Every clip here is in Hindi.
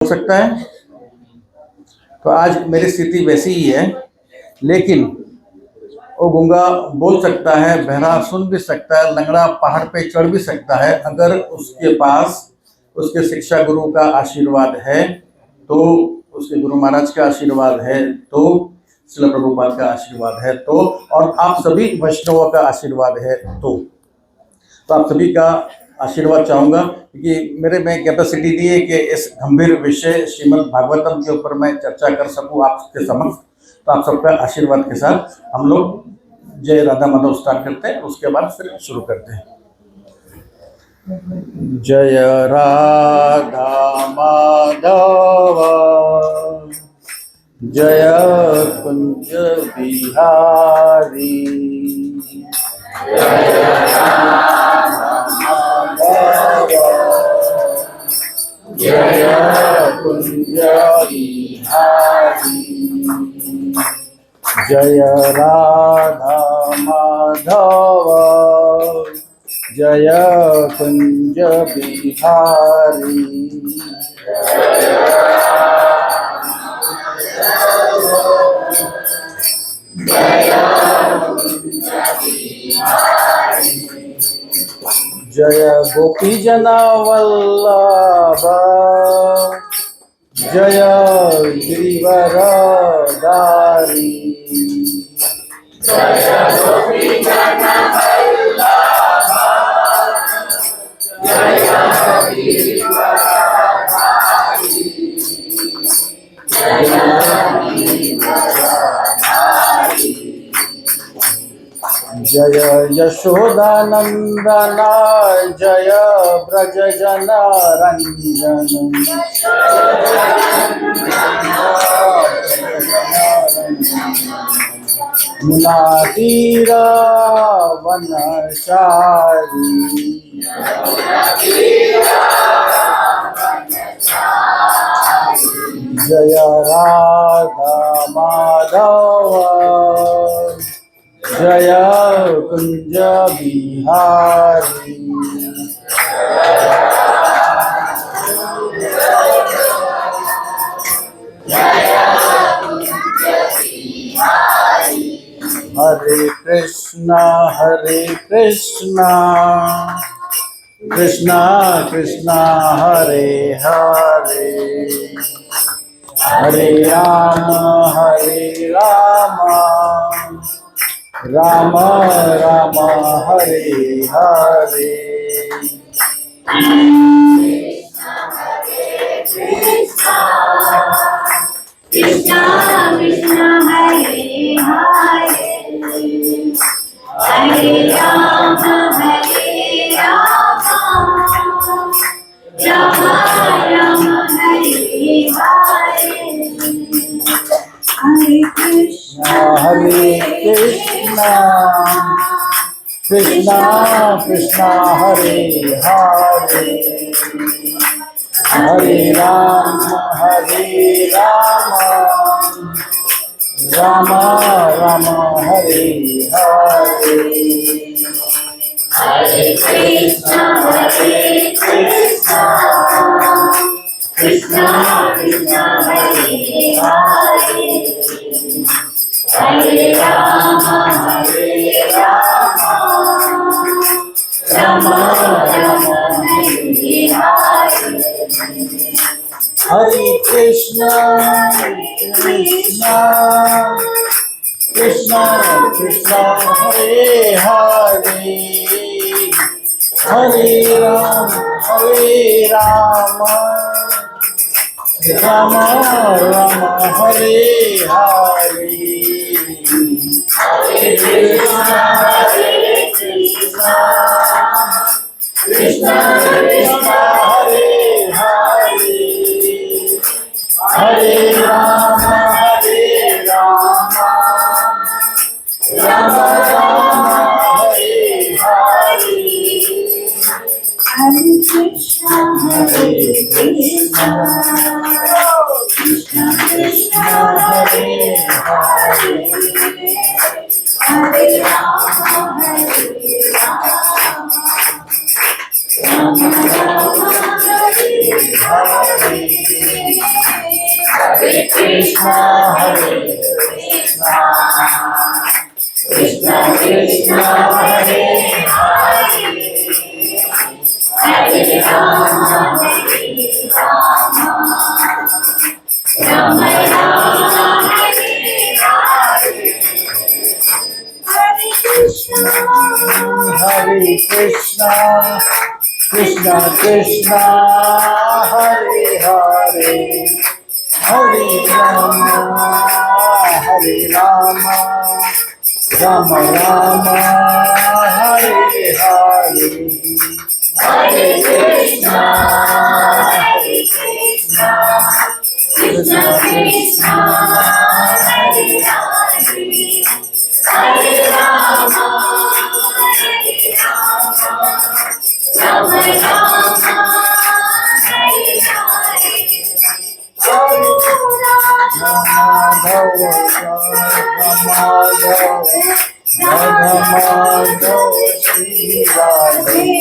हो सकता है। तो आज मेरी स्थिति वैसी ही है, लेकिन वो गूंगा बोल सकता है, बहरा सुन भी सकता है, लंगड़ा पहाड़ पे चढ़ भी सकता है। अगर उसके पास उसके शिक्षा गुरु का आशीर्वाद है, तो उसके गुरु महाराज का आशीर्वाद है, तो श्रील प्रभुपाद का आशीर्वाद है, तो और आप सभी वैष्णवों का आशीर्वाद है, तो आप सभी का आशीर्वाद चाहूँगा, क्योंकि मेरे में कैपेसिटी नहीं है कि इस गंभीर विषय श्रीमद् भागवतम के ऊपर मैं चर्चा कर सकूँ आपके समक्ष। तो आप सबका आशीर्वाद के साथ हम लोग जय राधा माधव स्टार्ट करते हैं, उसके बाद फिर शुरू करते हैं। जय राधा माधव जय कुंज बिहारी, जय जय कुंज बिहारी, जय राधा माधव जय कुंज बिहारी। जय गोपी जना वल्लभ जय गिरिवर दारी, जय गोपी जना वल्लभ जय गिरिवर दारी, जय गिरिवर दारी। जय यशोदानंदन जय ब्रज जन रंजन, मुनातीर वनचारी, जय राधा माधव जय कुंज बिहारी। हरे कृष्णा कृष्णा कृष्णा हरे हरे, हरे राम राम राम हरे हरे। कृष्णा कृष्णा हरे हरे, हरे राम राम राम हरे हरे। हरे कृष्णा कृष्णा कृष्णा हरे हरे, हरे राम राम राम हरे हरे। हरे कृष्णा कृष्णा कृष्णा हरे हरे, हरे राम राम राम हरे हरे। हरे कृष्णा कृष्णा कृष्णा हरे हरे, हरे राम राम राम हरे हरे। हरे कृष्णा कृष्णा कृष्णा हरे हरे, हरे राम राम राम हरे हरे। हरे कृष्णा कृष्णा कृष्णा हरे हरे, हरे Ram Ram Ram Hare Hare. Hare Krishna, Krishna Krishna, Hare Hare, Hare Rama, Rama Rama, Hare Hare, Hare Krishna, Krishna Krishna, Hare Hare, Hare Rama, Rama Rama, Hare Hare, Hare Krishna, Krishna Krishna, Hare Hare, Hare Rama, Rama Rama, Hare Hare, Madhav Shri Radhe,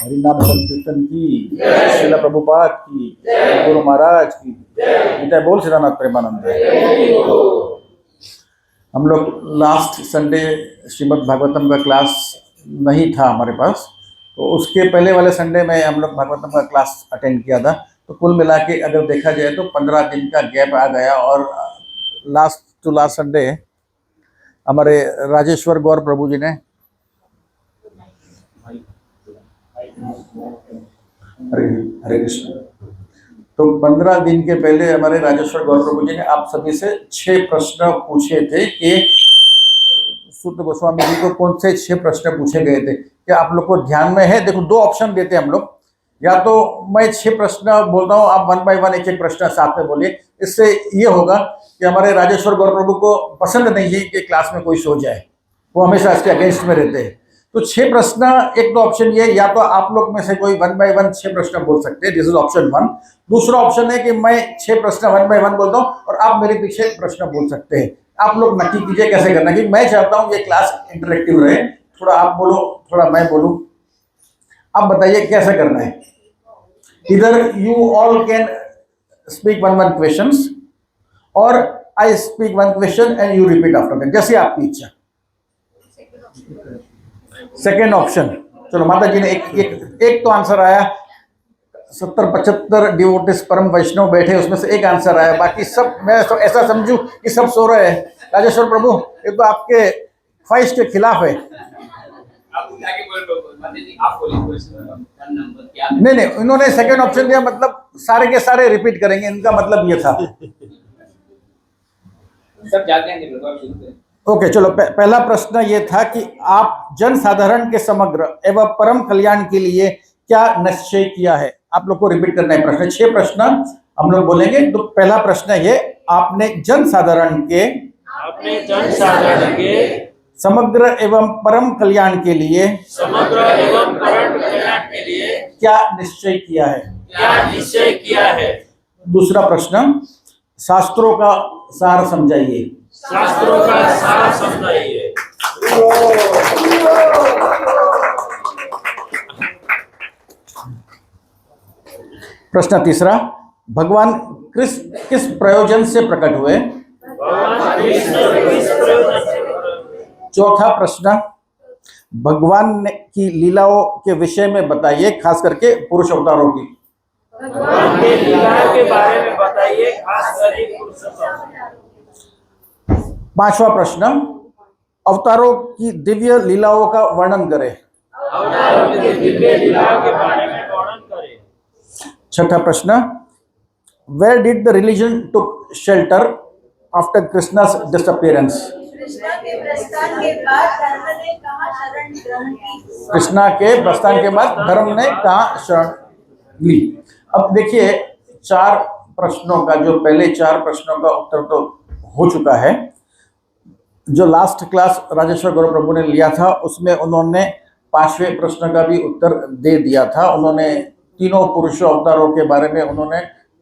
हरिनाम संकीर्तन की, श्रील प्रभुपाद की, गुरु महाराज की जय। बोल सिद्धानाथ प्रेमानंद। हम लोग लास्ट संडे श्रीमद् भागवतम का क्लास नहीं था हमारे पास, तो उसके पहले वाले संडे में हम लोग भागवतम का क्लास अटेंड किया था। तो कुल मिला के अगर देखा जाए तो 15 दिन का गैप आ गया। और लास्ट टू लास्ट संडे हमारे राजेश्वर गौर प्रभु जी ने हरे कृष्ण, तो 15 दिन के पहले हमारे राजेश्वर गौर प्रभु जी ने आप सभी से 6 प्रश्न पूछे थे कि सूत गोस्वामी जी को कौन से 6 प्रश्न पूछे गए थे। क्या आप लोग को ध्यान में है? देखो 2 ऑप्शन देते हैं हम लोग, या तो मैं 6 प्रश्न बोलता हूँ, आप 1 बाय 1 एक प्रश्न साथ में बोलिए। इससे ये होगा कि हमारे राजेश्वर गौर प्रभु को पसंद नहीं है कि क्लास में कोई सो जाए, वो हमेशा इसके अगेंस्ट में रहते हैं। तो 6 प्रश्न, एक तो ऑप्शन ये, या तो आप लोग में से कोई 1 बाय 1 6 प्रश्न बोल सकते हैं, दिस इज ऑप्शन 1। दूसरा ऑप्शन है कि मैं 6 प्रश्न 1 बाय 1 बोलता हूँ और आप मेरे पीछे प्रश्न बोल सकते हैं। आप लोग नक्की कीजिए कैसे करना है, कि मैं चाहता हूँ ये क्लास इंटरेक्टिव रहे, थोड़ा आप बोलो थोड़ा मैं बोलूँ। आप बताइए कैसे करना है। इधर you all can speak 1 questions और I speak 1 question and you repeat after that, जैसे आपकी इच्छा। सेकेंड ऑप्शन, चलो माता जी ने एक तो आंसर आया। 70-75 डिवोटिस परम वैष्णव बैठे, उसमें से एक आंसर आया, बाकी सब मैं ऐसा समझूं कि सब सो रहे हैं। राजेश्वर प्रभु, ये तो आपके ख्वाहिश के खिलाफ है। नहीं नहीं, इन्होंने सेकंड ऑप्शन दिया, मतलब सारे के सारे रिपीट करेंगे, इनका मतलब ये था। सब जाते हैं शुरू करें। ओके चलो, पहला प्रश्न ये था कि आप जन साधारण के समग्र एवं परम कल्याण के लिए क्या निश्चय किया है। आप लोग को रिपीट करना है प्रश्न, 6 प्रश्न हम लोग बोलेंगे। तो पहला प्रश्न ये, आपने जन साधारण के समग्र एवं परम कल्याण के लिए क्या निश्चय किया है। दूसरा प्रश्न, शास्त्रों का सार समझाइए। प्रश्न तीसरा, भगवान किस प्रयोजन से प्रकट हुए। चौथा प्रश्न, भगवान की लीलाओं के विषय में बताइए, खास करके पुरुष अवतारों की। भगवान के लीला के बारे में बताइए, खास करके पुरुष अवतार। पांचवा प्रश्न, अवतारों की दिव्य लीलाओं का वर्णन करें। अवतारों की दिव्य लीलाओं के बारे में वर्णन करें। छठा प्रश्न, where did the religion took shelter after Krishna's disappearance. Krishna के प्रस्थान के बाद धर्म ने कहाँ शरण ग्रहण की। कृष्णा के प्रस्थान के बाद धर्म ने कहाँ शरण ली। अब देखिए, 4 प्रश्नों का, जो पहले 4 प्रश्नों का उत्तर तो हो चुका है। जो लास्ट क्लास राजेश्वर गौरव प्रभु ने लिया था, उसमें उन्होंने 5वें प्रश्न का भी उत्तर दे दिया था। उन्होंने तीनों पुरुषों अवतारों के बारे में उन्होंने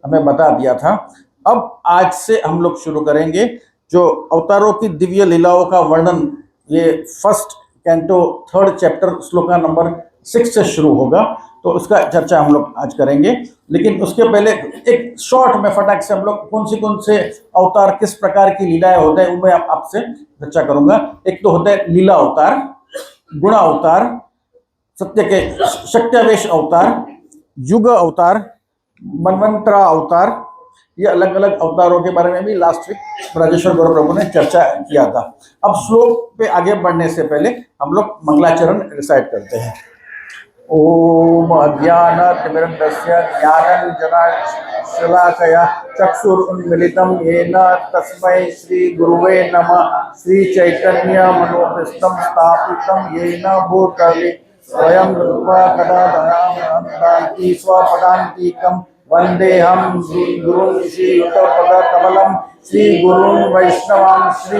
हमें बता दिया था। अब आज से हम लोग शुरू करेंगे जो अवतारों की दिव्य लीलाओं का वर्णन, ये first canto 3rd chapter shloka number 6 से शुरू होगा। तो उसका चर्चा हम लोग आज करेंगे। लेकिन उसके पहले एक शॉर्ट में फटाक से हम लोग कौन से अवतार, किस प्रकार की लीलाएं होते हैं, उनमें आपसे चर्चा करूंगा। एक तो होता है लीला अवतार, गुण अवतार, सत्यावेश अवतार, युग अवतार, मनवंतरा अवतार। ये अलग अलग अवतारों के बारे में भी लास्ट वीक राजेश्वर गौरव प्रभु ने चर्चा किया था। अब श्लोक पे आगे बढ़ने से पहले हम लोग मंगलाचरण रिसाइट करते हैं। ओम अज्ञानतिमिरन्दस्य ज्ञानाञ्जनशलाकया चक्षुरुन्मीलितं येन तस्मै श्रीगुरुवे नमः। श्रीचैतन्यमनोभीष्टं स्थापितं येन भूतले स्वयं रूपा कदा दयान्ति स्वपदान्तिकं वन्देऽहं श्रीगुरुं श्रीयुतपदकमलं श्रीगुरुं वैष्णवांश्च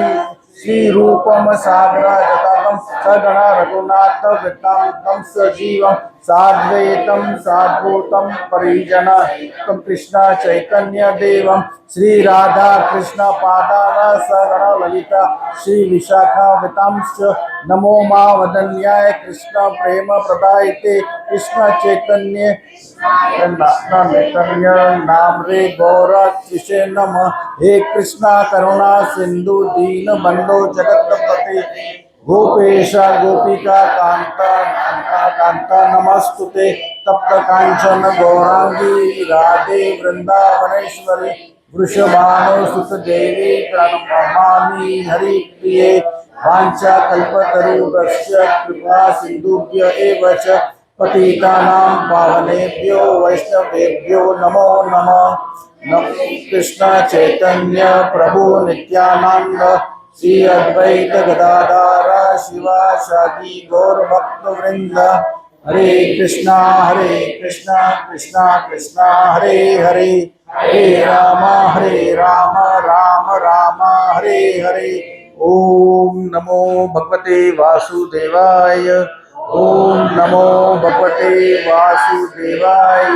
श्रीरूपं साग्रजातं सगणा रघुनाथ वृत्तान्तं सजीवं साद्वैतं साद्भूतं परिजनं कृष्ण चैतन्य देवं श्री राधा कृष्ण पादान सगण ललिता श्री विशाखावतांश्च नमो मावदन्याय कृष्ण प्रेम प्रदायते कृष्ण चैतन्य नामरे गौरक्षिषे नमः। हे कृष्णा करुणा सिंधु दीन बंधो जगत्पते गोपेश गोपिका कांता नमस्तुते तप्त कांचन गौरांगी राधे वृंदावनेश्वरी वृषभानुसुत देवी प्रणमामि हरिप्रिये। वाञ्छा कल्पतरुभ्यश्च कृपा सिन्धुभ्य एव च पतितानां पावनेभ्यो वैष्णवेभ्यो नमो नमः। कृष्ण चैतन्य प्रभु नित्यानंद श्री अद्वैत गदाधर शिवासादि गौर भक्त वृंद। हरे कृष्णा कृष्णा कृष्णा हरे हरे, हरे राम राम राम हरे हरे। ओम नमो भगवते वासुदेवाय। ओम नमो भगवते वासुदेवाय।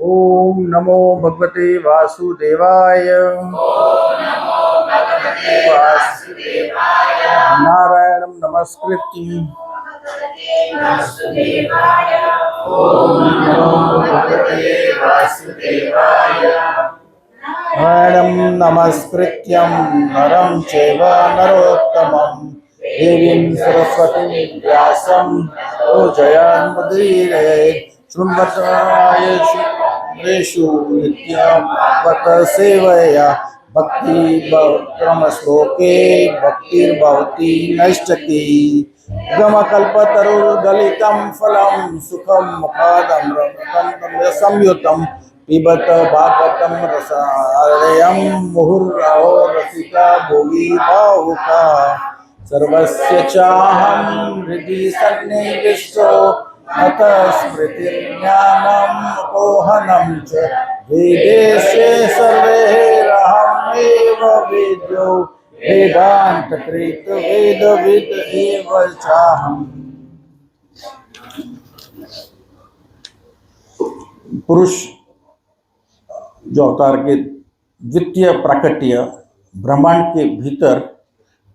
ओम नमो भगवते वासुदेवाय। नारायणं नमस्कृत्य नारायणं नमस्कृत्यं नरं चैव नरोत्तमं देवीं सरस्वतीं व्यासं जयन्मुदीरयेत्। शृण्वन्तेषु नित्यं भगवत सेवया भक्ति क्रम श्लोके भक्तिर्भवति नैष्ठिकी। गमकल्पतरुर्गलितं फलं सुखं मुखादमृतं संयुतं पिबत भागवतं रसायं मुहुर्मुहुः रसिका भोगी भावुका सर्वस्य चाहं हृदि सन्निविष्टो अतः स्मृतिर्ज्ञानं कोहनं च वेदेशे सर्वैरहमेव वेद्यो वेदांतकृत वेदविद एव चाहम्। पुरुष जो अवतार के द्वितीय प्राकट्य ब्रह्मांड के भीतर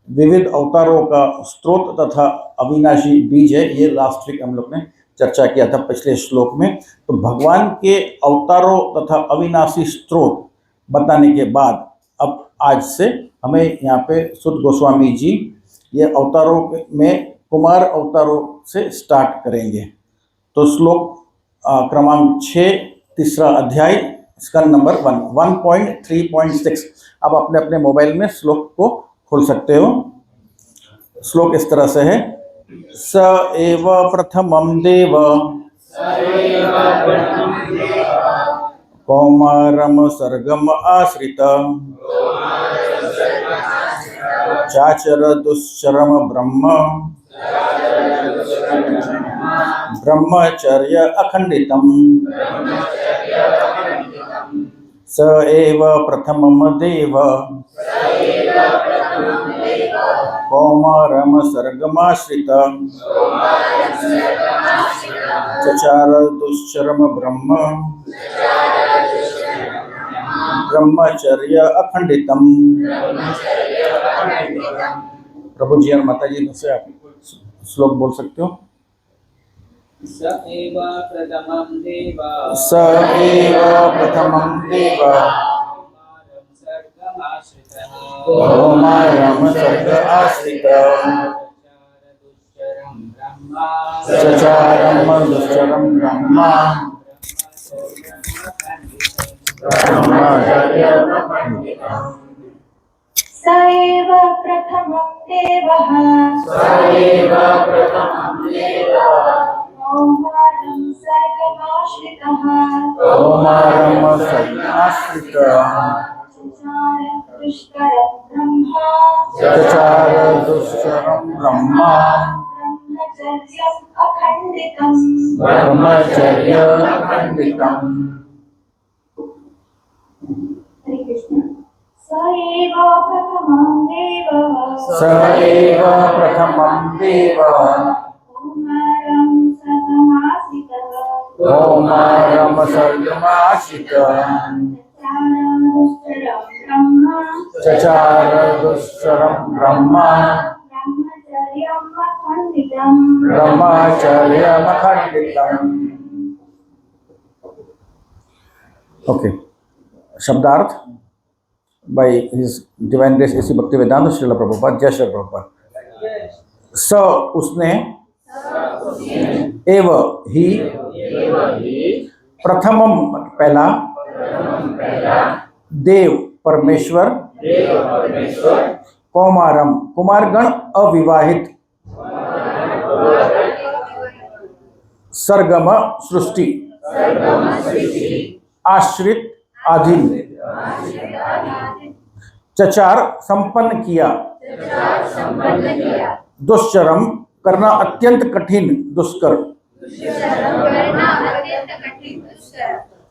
विविध अवतारों का स्रोत तथा अविनाशी बीज है। ये लास्ट वीक हम लोग ने चर्चा किया था पिछले श्लोक में। तो भगवान के अवतारों तथा अविनाशी स्रोत बताने के बाद अब आज से हमें यहाँ पे सुत गोस्वामी जी ये अवतारों में कुमार अवतारों से स्टार्ट करेंगे। तो श्लोक क्रमांक 6 तीसरा अध्याय स्कंद नंबर 1.3.6। आप अपने अपने मोबाइल में श्लोक को खोल सकते हो। श्लोक इस तरह से है। स एव प्रथमं देव कौमारम सर्गम आश्रित चाचर दुश्चरम ब्रह्म ब्रह्मचर्य अखंडितम। स एव प्रथमं देव कौमारम सर्गमाश्रित चचार दुश्चरम ब्रह्म ब्रह्मचर्य अखंडितम। प्रभु जी और माता जी से आप श्लोक बोल सकते हो। स एव प्रथमं देव स एव प्रथमं देव कौमारम सर्ग आश्रित चचारम दुश्चरम ब्रह्म स एव प्रथमं देवः कौमारं सर्गमाश्रितः कौमारम सर्ग आश्रित चचार दुश्चरं ब्रह्म ब्रह्मचर्यम् अखण्डितम्। ब्रह्मचर्य अखंडितम्। हरे कृष्ण। स एव प्रथमं देवः स एव प्रथमं देव कौमारं सर्गमाश्रितः कौमारम सर्गमाश्रित चचार दुश्चरं ब्रह्म ब्रह्मचर्यम् अखण्डितम्। ब्रह्मचर्यमखंडितम्। ओके, शब्दार्थ by his divine grace AC Bhaktivedanta Srila Prabhupada. जय श्री प्रभुपाद। स उसने एव ही प्रथमम पहला देव परमेश्वर कौमारम कुमारगण अविवाहित सरगम सृष्टि आश्रित अधीन चचार संपन्न किया दुश्चरम करना अत्यंत कठिन दुष्कर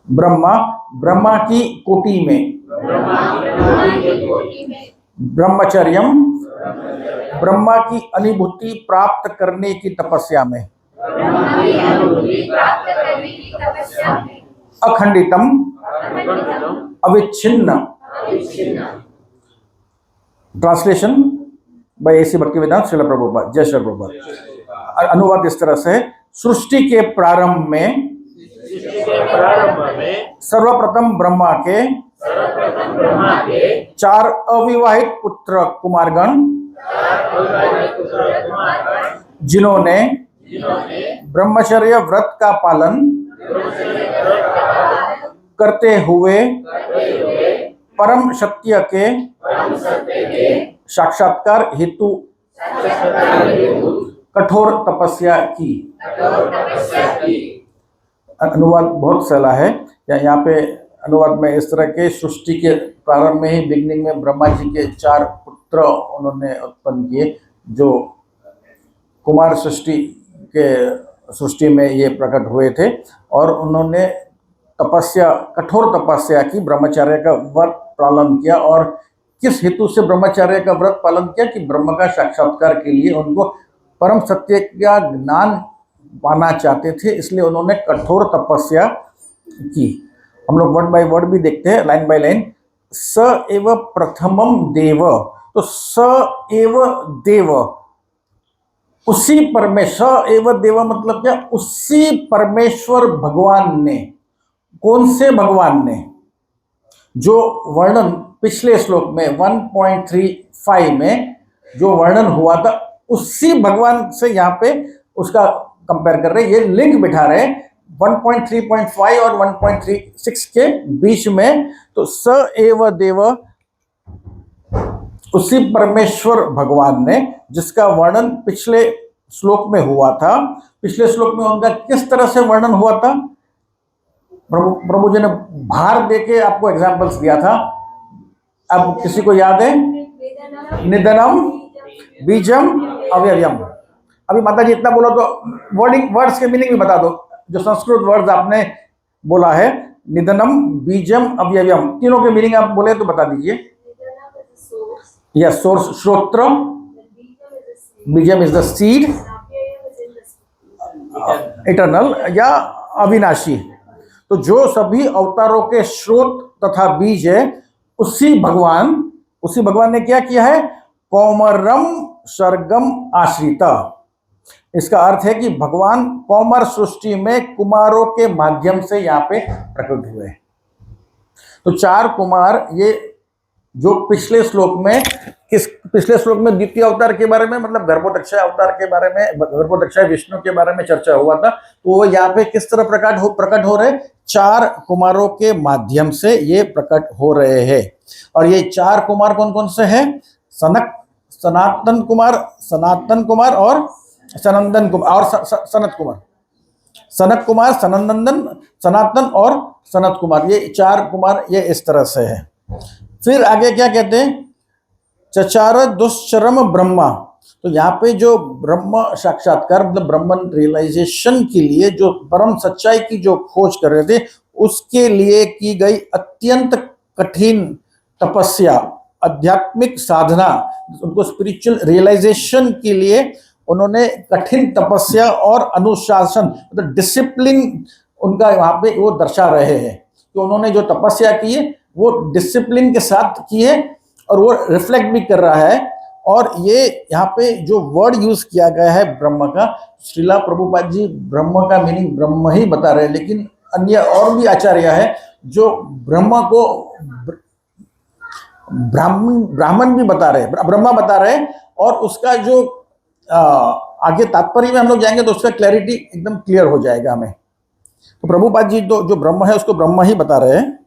ब्रह्मा ब्रह्मा की कोटि में ब्रह्मचर्यम ब्रह्मा की अनुभूति प्राप्त करने की तपस्या में अखंडितम अविच्छिन्न। Translation by AC Bhaktivedanta Srila Prabhupada. जय श्री प्रभुपाद। अनुवाद इस तरह से। सृष्टि के प्रारंभ में सर्वप्रथम ब्रह्मा के 4 अविवाहित पुत्र कुमारगण जिन्होंने ब्रह्मचर्य व्रत का पालन करते हुए परम सत्य के साक्षात्कार हेतु कठोर तपस्या की। अनुवाद बहुत सहला है। यहाँ पे अनुवाद में इस तरह के सृष्टि के प्रारंभ में ही बिगनिंग में ब्रह्मा जी के 4 पुत्र उन्होंने उत्पन्न किए, जो कुमार सृष्टि में ये प्रकट हुए थे, और उन्होंने कठोर तपस्या की, ब्रह्मचर्य का व्रत पालन किया। और किस हेतु से ब्रह्मचर्य का व्रत पालन किया? कि ब्रह्म का साक्षात्कार के लिए उनको परम सत्य का ज्ञान पाना चाहते थे, इसलिए उन्होंने कठोर तपस्या की। हम लोग वर्ड बाय वर्ड भी देखते हैं, लाइन बाय लाइन। स एव प्रथमम देव, तो स एव देव, उसी परमेश्वर, एव देव मतलब क्या? उसी परमेश्वर भगवान ने। कौन से भगवान ने? जो वर्णन पिछले श्लोक में 1.35 में जो वर्णन हुआ था, उसी भगवान से यहाँ पे उसका कंपेयर कर रहे हैं। ये लिंक बिठा रहे हैं 1.3.5 और 1.36 के बीच में। तो स एव देव, उसी परमेश्वर भगवान ने, जिसका वर्णन पिछले श्लोक में हुआ था। पिछले श्लोक में उनका किस तरह से वर्णन हुआ था? प्रभु जी ने भार देके आपको एग्जाम्पल्स दिया था। अब किसी को याद है? निधनम बीजम अव्ययम। अभी माता जी इतना बोलो तो वर्ड्स के मीनिंग भी बता दो, जो संस्कृत वर्ड्स आपने बोला है, निधनम बीजम अव्ययम, तीनों के मीनिंग आप बोले तो बता दीजिए। या सोर्स, श्रोत्र, बीजम इज द सीड, इटर्नल या अविनाशी। तो जो सभी अवतारों के स्रोत तथा बीज है, उसी भगवान ने क्या किया है? कौमरम सर्गम आश्रिता। इसका अर्थ है कि भगवान कौमर सृष्टि में कुमारों के माध्यम से यहाँ पे प्रकट हुए। तो 4 कुमार, ये जो पिछले श्लोक में द्वितीय अवतार के बारे में, मतलब गर्भोदक्षाय अवतार के बारे में, गर्भोदक्षाय विष्णु के बारे में चर्चा हुआ था, तो वो यहाँ पे किस तरह प्रकट हो रहे? 4 कुमारों के माध्यम से ये प्रकट हो रहे हैं। और ये 4 कुमार कौन कौन से हैं? सनातन कुमार और सनंदन कुमार और सनत कुमार। सनत कुमार, सनातन और सनत कुमार, ये 4 कुमार ये इस तरह से है। फिर आगे क्या कहते हैं? चचार दुश्चरम ब्रह्मा। तो यहाँ पे जो ब्रह्म साक्षात्कार, मतलब ब्रह्मन रियलाइजेशन के लिए जो परम सच्चाई की जो खोज कर रहे थे, उसके लिए की गई अत्यंत कठिन तपस्या, आध्यात्मिक साधना, उनको स्पिरिचुअल रियलाइजेशन के लिए उन्होंने कठिन तपस्या और अनुशासन, मतलब डिसिप्लिन उनका वहाँ पे वो दर्शा रहे हैं कि उन्होंने जो तपस्या की है वो डिसिप्लिन के साथ की है, और वो रिफ्लेक्ट भी कर रहा है। और ये यहाँ पे जो वर्ड यूज किया गया है ब्रह्म का, श्रीला प्रभुपाद जी ब्रह्म का मीनिंग ब्रह्म ही बता रहे हैं, लेकिन अन्य और भी आचार्य है जो ब्रह्म को ब्राह्मण भी बता रहे हैं, ब्रह्मा बता रहे हैं। और उसका जो आगे तात्पर्य में हम लोग जाएंगे तो उसका क्लैरिटी एकदम क्लियर हो जाएगा हमें। तो प्रभुपाद जी जो ब्रह्म है उसको ब्रह्म ही बता रहे हैं।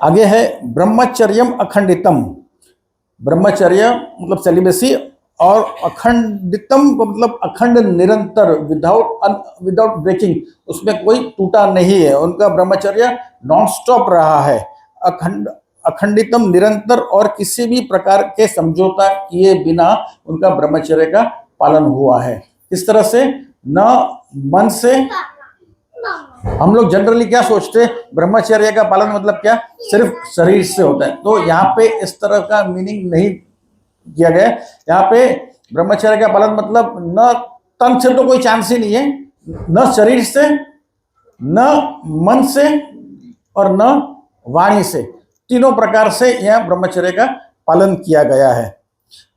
आगे है ब्रह्मचर्यम अखंडितम। ब्रह्मचर्य मतलब सेलिबेसी, और अखंडितम मतलब अखंड निरंतर, विदाउट ब्रेकिंग, उसमें कोई टूटा नहीं है। उनका ब्रह्मचर्य नॉन स्टॉप रहा है, अखंडितम निरंतर, और किसी भी प्रकार के समझौता किए बिना उनका ब्रह्मचर्य का पालन हुआ है। इस तरह से न मन से, हम लोग जनरली क्या सोचते हैं ब्रह्मचर्य का पालन मतलब क्या? सिर्फ शरीर से होता है। तो यहाँ पे इस तरह का मीनिंग नहीं किया गया। यहाँ पे ब्रह्मचर्य का पालन मतलब न तन से तो कोई चांस ही नहीं है, न शरीर से, न मन से, और न वाणी से, तीनों प्रकार से यह ब्रह्मचर्य का पालन किया गया है।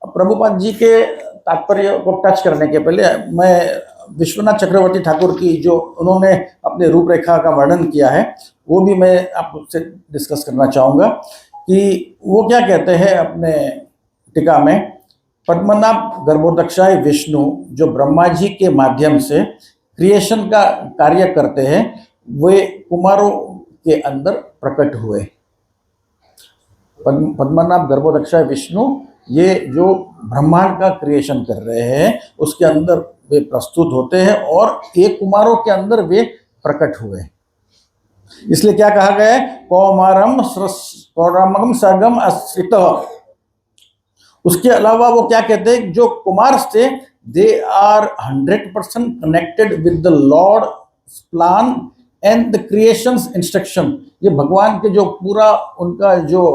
अब प्रभुपाद जी के तात्पर्य को टच करने के पहले मैं विश्वनाथ चक्रवर्ती ठाकुर की जो उन्होंने अपने रूपरेखा का वर्णन किया है वो भी मैं आपसे डिस्कस करना चाहूँगा कि वो क्या कहते हैं अपने टीका में। पद्मनाभ गर्भोदक्षाय विष्णु जो ब्रह्मा जी के माध्यम से क्रिएशन का कार्य करते हैं, वे कुमारों के अंदर प्रकट हुए। पद्मनाभ गर्भोदक्षाय विष्णु ये जो ब्रह्मांड का क्रिएशन कर रहे हैं उसके अंदर वे प्रस्तुत होते हैं और एक कुमारों के अंदर वे प्रकट हुए। इसलिए क्या कहा गया है, कौमारम सर्गम अस्रित। उसके अलावा वो क्या कहते हैं, जो कुमार थे they are 100% connected with the Lord plan and the creations instruction. ये भगवान के जो पूरा उनका जो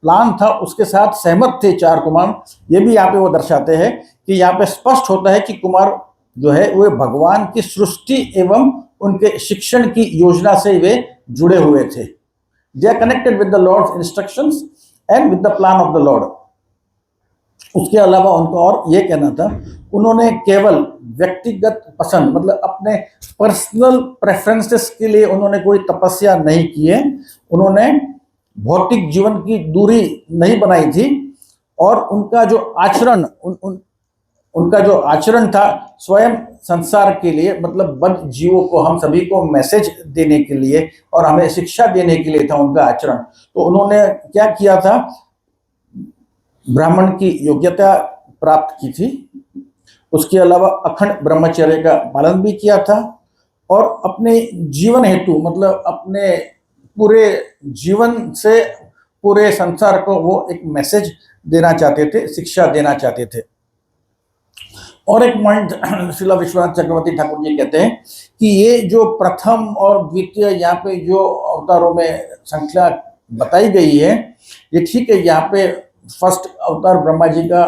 प्लान था उसके साथ सहमत थे चार कुमार। ये भी यहाँ पे वो दर्शाते हैं कि यहाँ पे स्पष्ट होता है कि कुमार जो है वे भगवान की सृष्टि एवं उनके शिक्षण की योजना से वे जुड़े हुए थे। They are connected with the Lord's instructions and with the plan of the Lord. उसके अलावा उनको और ये कहना था, उन्होंने केवल व्यक्तिगत पसंद मतलब अपने पर्सनल प्रेफरेंसेस के लिए उन्होंने कोई तपस्या नहीं की है, उन्होंने भौतिक जीवन की दूरी नहीं बनाई थी और उनका जो आचरण उनका जो आचरण था स्वयं संसार के लिए मतलब बद्ध जीवों को, हम सभी को मैसेज देने के लिए और हमें शिक्षा देने के लिए था उनका आचरण। तो उन्होंने क्या किया था, ब्राह्मण की योग्यता प्राप्त की थी, उसके अलावा अखंड ब्रह्मचर्य का पालन भी किया था और अपने जीवन हेतु मतलब अपने पूरे जीवन से पूरे संसार को वो एक मैसेज देना चाहते थे, शिक्षा देना चाहते थे। और एक पॉइंट श्रील विश्वनाथ चक्रवर्ती ठाकुर जी कहते हैं कि ये जो प्रथम और द्वितीय यहाँ पे जो अवतारों में संख्या बताई गई है ये ठीक है, यहाँ पे फर्स्ट अवतार ब्रह्मा जी का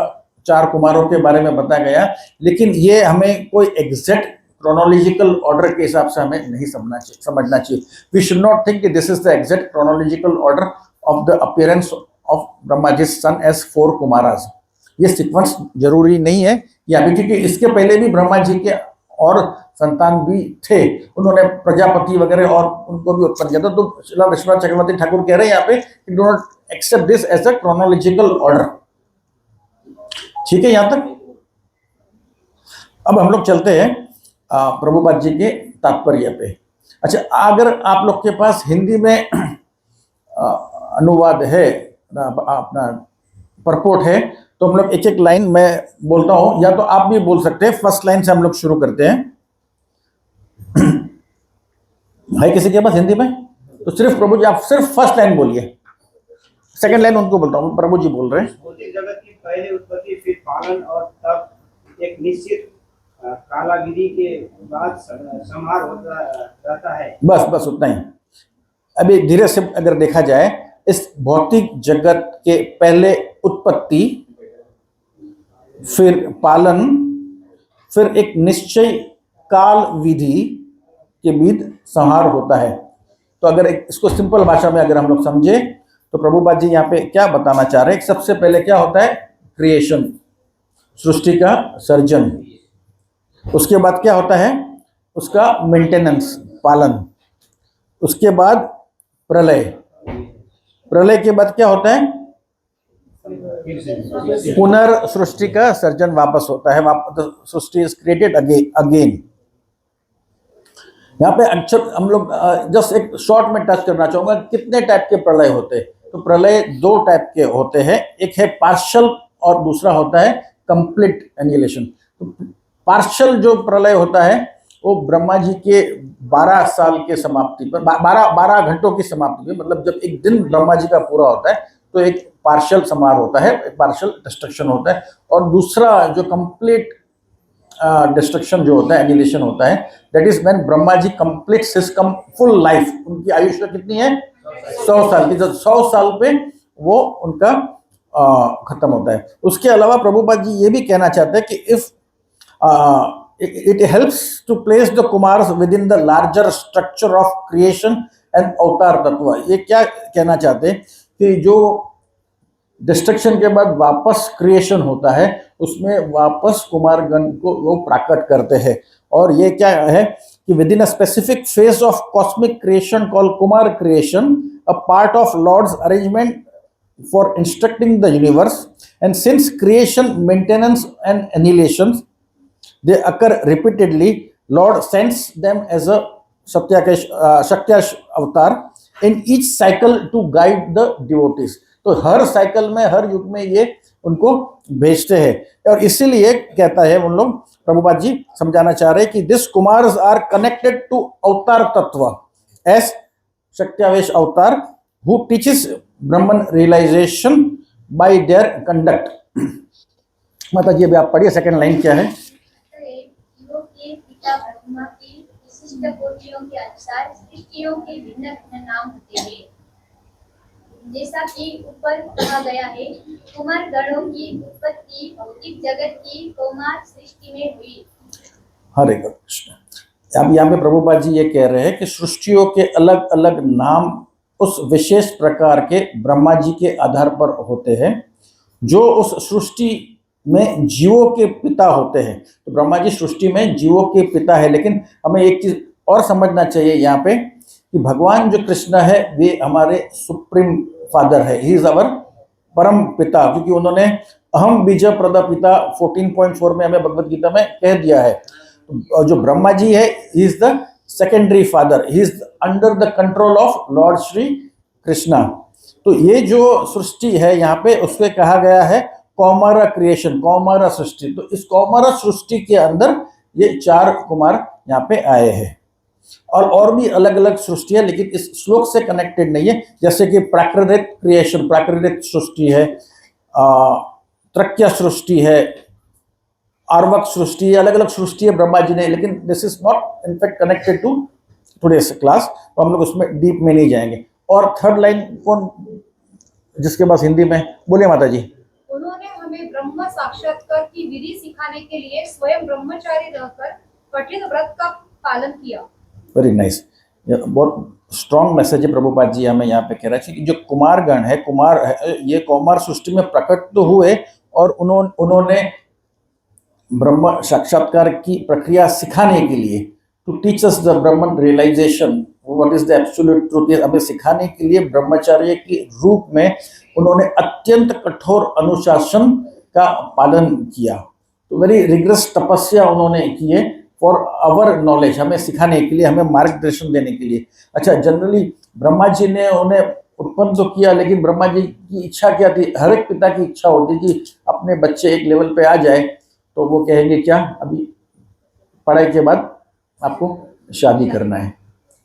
चार कुमारों के बारे में बताया गया, लेकिन ये हमें कोई एग्जैक्ट क्रोनोलॉजिकल ऑर्डर के हिसाब से हमें नहीं समझना चाहिए। We should not think this is the exact chronological order of the appearance of Brahma ji son as 4 Kumaras. ये सीक्वेंस जरूरी नहीं है या भी, क्योंकि इसके पहले भी ब्रह्मा जी के और संतान भी थे, उन्होंने प्रजापति वगैरह और उनको भी उत्पन्न किया था। तो श्रील विश्वनाथ चक्रवर्ती ठाकुर कह रहे हैं यहाँ पे कि do not accept this as a chronological order. ठीक है यहां तक। अब हम लोग चलते हैं प्रभुपाद जी के तात्पर्य पे। अच्छा, अगर आप लोग के पास हिंदी में अनुवाद है अपना परपोर्ट है तो हम लोग एक एक लाइन मैं बोलता हूं या तो आप भी बोल सकते हैं। फर्स्ट लाइन से हम लोग शुरू करते हैं। है किसी के पास हिंदी में? तो सिर्फ प्रभु जी आप सिर्फ फर्स्ट लाइन बोलिए, सेकंड लाइन उनको बोलता हूं। प्रभु जी बोल रहे हैं भौतिक जगत की पहले उत्पत्ति फिर पालन और तब एक निश्चित कालाविधि के बाद संहार होता रहता है। बस उतना ही। अभी धीरे से अगर देखा जाए, इस भौतिक जगत के पहले उत्पत्ति फिर पालन फिर एक निश्चय काल विधि के बीच संहार होता है। तो अगर इसको सिंपल भाषा में अगर हम लोग समझे तो प्रभुपाद जी यहाँ पे क्या बताना चाह रहे हैं। सबसे पहले क्या होता है, क्रिएशन, सृष्टि का सर्जन। उसके बाद क्या होता है, उसका मेंटेनेंस, पालन। उसके बाद प्रलय, प्रलय के बाद क्या होता है, पुनर्सृष्टि का सर्जन वापस होता है, सृष्टि इज क्रिएटेड अगेन। यहाँ पे अक्षर हम लोग जस्ट एक शॉर्ट में टच करना चाहूंगा, कितने टाइप के प्रलय होते हैं। तो प्रलय 2 टाइप के होते हैं, एक है पार्शियल और दूसरा होता है कंप्लीट एनिहिलेशन। तो पार्शियल जो प्रलय होता है वो ब्रह्मा जी के 12 साल के समाप्ति पर 12 घंटों की समाप्ति पर, मतलब जब एक दिन ब्रह्मा जी का पूरा होता है तो एक पार्शियल संहार होता है, एक पार्शियल डिस्ट्रक्शन होता है। और दूसरा जो कंप्लीट डिस्ट्रक्शन जो होता है, एनिहिलेशन होता है, that is when Brahma ji completes his full life. उनकी आयुष्य कितनी है, 100 साल की। तो 100 साल पे वो उनका खत्म होता है। उसके अलावा प्रभुपाद जी ये भी कहना चाहते हैं कि if it helps to place the Kumars within the larger structure of creation and अवतार तत्व। ये क्या कहना चाहते हैं कि जो डिस्ट्रक्शन के बाद वापस क्रिएशन होता है उसमें वापस कुमारगण को वो प्राकट करते हैं। और ये क्या है कि within a specific phase of cosmic creation called Kumar creation, a part of Lord's arrangement for instructing the universe, and since creation, maintenance and annihilation they occur repeatedly, Lord sends them as a Shakyash avatar in each cycle to guide the devotees। तो हर साइकिल में, हर युग में ये उनको भेजते हैं। और इसीलिए कहता है उन लोग, प्रभुपाद जी समझाना चाह रहे हैं कि this Kumars are connected to avatar tattva as shaktyavesha avatar who teaches Brahman realization by their conduct. माता जी अभी आप पढ़िए सेकंड लाइन क्या है। जीवों के पिता ब्रह्मा की विशिष्ट कोटियों के अनुसार सृष्टियों के भिन्न भिन्न नाम होते हैं। जैसा कि ऊपर कहा गया है, कुमार गणों की उत्पत्ति भौतिक जगत की कौमार सृष्टि में हुई। हरे कृष्ण। अब यहाँ पे प्रभुपाद जी ये कह रहे हैं कि सृष्टियों के अलग अलग नाम उस विशेष प्रकार के ब्रह्मा जी के आधार पर होते हैं जो उस सृष्टि में जीवों के पिता होते हैं। तो ब्रह्मा जी सृष्टि में जीवों के पिता है, लेकिन हमें एक चीज और समझना चाहिए यहाँ पे कि भगवान जो कृष्ण है वे हमारे सुप्रीम फादर है, ही इज अवर परम पिता, क्योंकि उन्होंने अहम बीज प्रदापिता 14.4 में हमें भगवत गीता में कह दिया है। तो जो ब्रह्मा जी है he is the secondary father, he is under the control of Lord Shri Krishna. तो ये जो सृष्टि है यहाँ पे उसके कहा गया है कौमार क्रिएशन, कौमार सृष्टि। तो इस कौमार सृष्टि के अंदर ये 4 कुमार यहाँ पे आए हैं और भी अलग अलग सृष्टि है, लेकिन इस श्लोक से कनेक्टेड नहीं है। जैसे कि प्राकृतिक क्रिएशन, प्राकृतिक सृष्टि है, त्रक्य सृष्टि है, आर्वक सृष्टि है, अलग अलग सृष्टि है ब्रह्मा जी ने, लेकिन this is not in fact connected to today's class, तो हम लोग उसमें डीप में नहीं जाएंगे। और थर्ड लाइन कौन जिसके पास हिंदी में बोलिए माता जी। उन्होंने हमें ब्रह्म साक्षात्कार की विधि सिखाने के लिए स्वयं ब्रह्मचारी रहकर कठिन व्रत का पालन किया। वेरी नाइस, बहुत स्ट्रॉन्ग मैसेज है प्रभुपाद जी हमें यहाँ पे कह रहे हैं कि जो कुमार गण है, कुमार है, ये कौमार सृष्टि में प्रकट तो हुए और उन्होंने ब्रह्म साक्षात्कार की प्रक्रिया सिखाने के लिए, to teach us the Brahman realization what is the absolute truth, हमें सिखाने के लिए ब्रह्मचर्य के रूप में उन्होंने अत्यंत कठोर अनुशासन का पालन किया। तो वेरी रिग्रेस तपस्या उन्होंने किए फॉर आवर नॉलेज, हमें सिखाने के लिए, हमें मार्गदर्शन देने के लिए। अच्छा, जनरली ब्रह्मा जी ने उन्हें उत्पन्न तो किया, लेकिन ब्रह्मा जी की इच्छा क्या थी? हर एक पिता की इच्छा होती कि अपने बच्चे एक लेवल पे आ जाए तो वो कहेंगे क्या, अभी पढ़ाई के बाद आपको शादी करना है।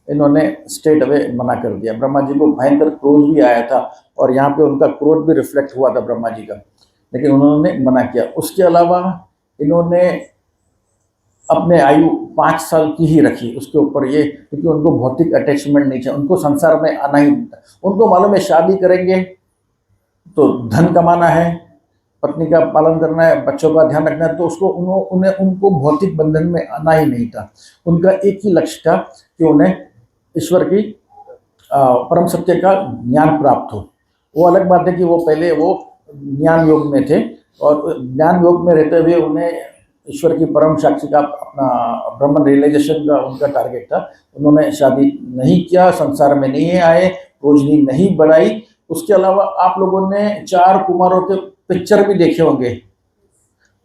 इन्होंने स्ट्रेट अवे मना कर दिया। ब्रह्मा जी को भयंकर क्रोध भी आया था और यहाँ पे उनका क्रोध भी रिफ्लेक्ट हुआ था ब्रह्मा जी का, लेकिन उन्होंने मना किया। उसके अलावा इन्होंने अपने आयु 5 साल की ही रखी उसके ऊपर, ये क्योंकि उनको भौतिक अटैचमेंट नहीं चाहिए, उनको संसार में आना ही नहीं था। उनको मालूम है शादी करेंगे तो धन कमाना है, पत्नी का पालन करना है, बच्चों का ध्यान रखना है, तो उनको भौतिक बंधन में आना ही नहीं था। उनका एक ही लक्ष्य था कि उन्हें ईश्वर की परम सत्य का ज्ञान प्राप्त हो। वो अलग बात है कि वो पहले वो ज्ञान योग में थे और ज्ञान योग में रहते हुए उन्हें ईश्वर की परम साक्षी का अपना ब्रह्मन रियलाइजेशन का उनका टारगेट था। उन्होंने शादी नहीं किया, संसार में नहीं आए, रोशनी नहीं बढ़ाई। उसके अलावा आप लोगों ने 4 कुमारों के पिक्चर भी देखे होंगे।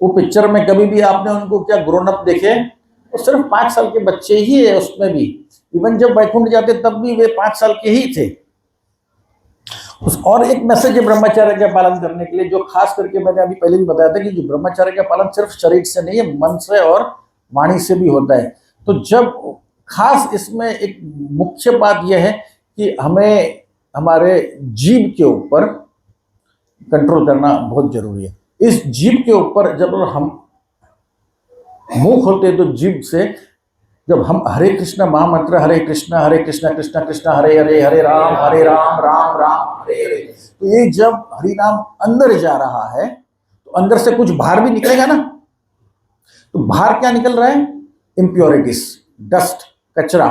वो पिक्चर में कभी भी आपने उनको क्या ग्रोन अप देखे? वो सिर्फ 5 साल के बच्चे ही है उसमें भी। इवन जब वैकुंठ जाते तब भी वे 5 साल के ही थे। और एक मैसेज है ब्रह्मचर्य का पालन करने के लिए, जो खास करके मैंने अभी पहले भी बताया था कि जो ब्रह्मचर्य का पालन सिर्फ शरीर से नहीं है, मन से और वाणी से भी होता है। तो जब खास इसमें एक मुख्य बात यह है कि हमें हमारे जीव के ऊपर कंट्रोल करना बहुत जरूरी है। इस जीव के ऊपर जब हम मुख होते तो जीव से जब हम हरे कृष्ण महामंत्र, हरे कृष्ण कृष्ण कृष्ण हरे हरे, हरे राम राम राम हरे हरे, तो ये जब हरि नाम अंदर जा रहा है तो अंदर से कुछ बाहर भी निकलेगा ना। तो बाहर क्या निकल रहा है? इम्प्योरिटीज, डस्ट, कचरा।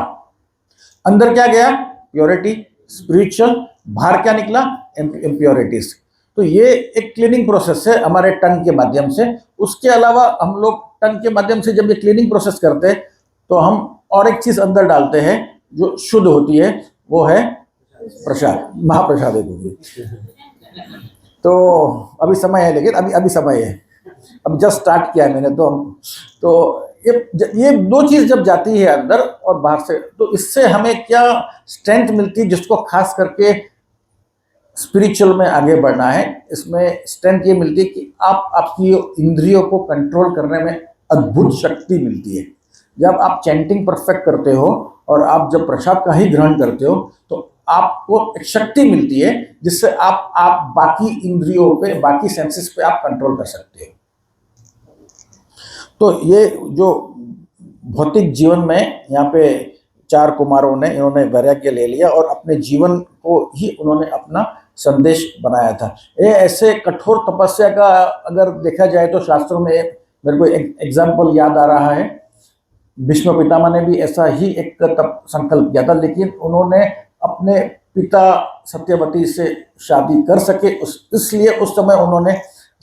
अंदर क्या गया? Purity, spiritual. बाहर क्या निकला? इम्प्योरिटीज। तो ये एक क्लीनिंग प्रोसेस है हमारे टंग के माध्यम से। उसके अलावा हम लोग टंग के माध्यम से जब ये क्लीनिंग प्रोसेस करते हैं तो हम और एक चीज अंदर डालते हैं जो शुद्ध होती है, वो है प्रसाद, महाप्रसाद होगी। तो अभी समय है, लेकिन अभी समय है, अब जस्ट स्टार्ट किया है मैंने। तो ये 2 चीज जब जाती है अंदर और बाहर से, तो इससे हमें क्या स्ट्रेंथ मिलती है, जिसको खास करके स्पिरिचुअल में आगे बढ़ना है, इसमें स्ट्रेंथ ये मिलती है कि आप आपकी इंद्रियों को कंट्रोल करने में अद्भुत शक्ति मिलती है। जब आप चैंटिंग परफेक्ट करते हो और आप जब प्रसाद का ही ग्रहण करते हो तो आपको एक शक्ति मिलती है जिससे आप बाकी इंद्रियों पे, बाकी सेंसेस पे आप कंट्रोल कर सकते हो। तो ये जो भौतिक जीवन में यहाँ पे 4 कुमारों ने इन्होंने वैराग्य ले लिया और अपने जीवन को ही उन्होंने अपना संदेश बनाया था। ये ऐसे कठोर तपस्या का अगर देखा जाए तो शास्त्रों में मेरे को एक एग्जाम्पल याद आ रहा है। भीष्म पितामह ने भी ऐसा ही एक तप संकल्प किया था, लेकिन उन्होंने अपने पिता सत्यवती से शादी कर सके इसलिए उस समय उन्होंने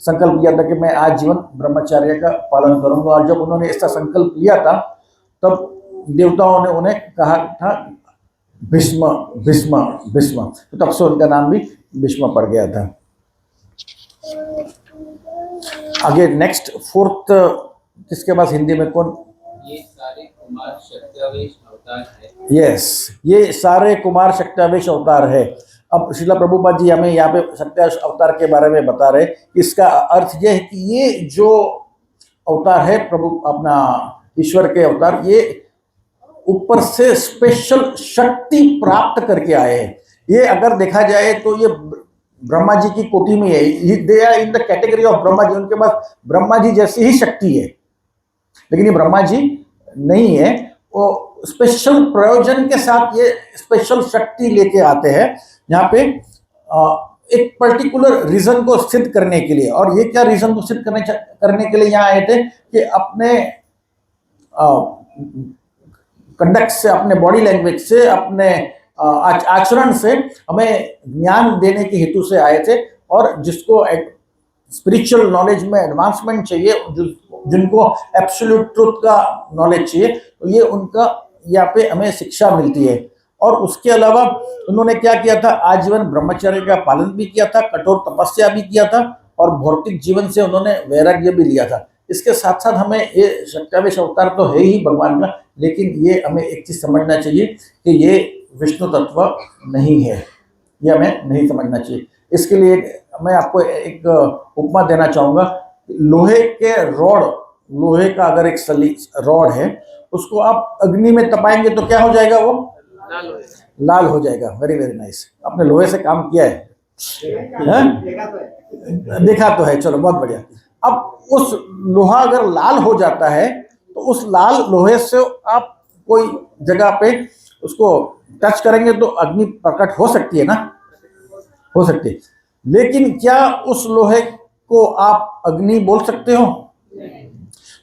संकल्प किया था कि मैं आजीवन ब्रह्मचर्य का पालन करूंगा। और जब उन्होंने ऐसा संकल्प लिया था तब देवताओं ने उन्हें कहा था भीष्म भीष्म भीष्म, तो तब से उनका नाम भी भीष्म पड़ गया था। आगे नेक्स्ट 4th किसके पास हिंदी में कौन? ये सारे कुमार शक्त्यावेश अवतार है। यस, ये सारे कुमार शक्त्यावेश अवतार है। अब श्रीला प्रभुपाद जी हमें यहाँ पे शक्त्यावेश अवतार के बारे में बता रहे। इसका अर्थ ये है कि ये जो अवतार है प्रभु अपना ईश्वर के अवतार, ये ऊपर से स्पेशल शक्ति प्राप्त करके आए हैं। ये अगर देखा जाए तो ये ब्रह्मा जी की कोटि में है। They are in the category of Brahma ji. उनके पास ब्रह्मा जी जैसी ही शक्ति है, लेकिन ये ब्रह्मा जी नहीं है। वो स्पेशल प्रयोजन के साथ ये स्पेशल शक्ति लेके आते हैं यहाँ पे एक पर्टिकुलर रीजन को सिद्ध करने के लिए। और ये क्या रीजन को सिद्ध करने के लिए यहाँ आए थे कि अपने कंडक्ट से, अपने बॉडी लैंग्वेज से, अपने आचरण से हमें ज्ञान देने के हेतु से आए थे। और जिसको स्पिरिचुअल नॉलेज में एडवांसमेंट चाहिए, जिनको एब्सोल्यूट ट्रुथ का नॉलेज चाहिए, तो ये उनका यहाँ पे हमें शिक्षा मिलती है। और उसके अलावा उन्होंने क्या किया था, आजीवन ब्रह्मचर्य का पालन भी किया था, कठोर तपस्या भी किया था और भौतिक जीवन से उन्होंने वैराग्य भी लिया था। इसके साथ साथ हमें ये शक्त्यावेश अवतार तो है ही भगवान का, लेकिन ये हमें एक चीज समझना चाहिए कि ये विष्णु तत्व नहीं है, ये हमें नहीं समझना चाहिए। इसके लिए मैं आपको एक उपमा देना चाहूँगा। लोहे के रॉड, लोहे का अगर एक रॉड है, उसको आप अग्नि में तपाएंगे तो क्या हो जाएगा? वो लाल हो जाएगा। Very very nice. आपने लोहे से काम किया है? देखा तो है, चलो बहुत बढ़िया। अब उस लोहा अगर लाल हो जाता है तो उस लाल लोहे से आप कोई जगह पे उसको टच करेंगे तो अग्नि प्रकट हो सकती है ना, हो सकती है। लेकिन क्या उस लोहे को आप अग्नि बोल सकते हो?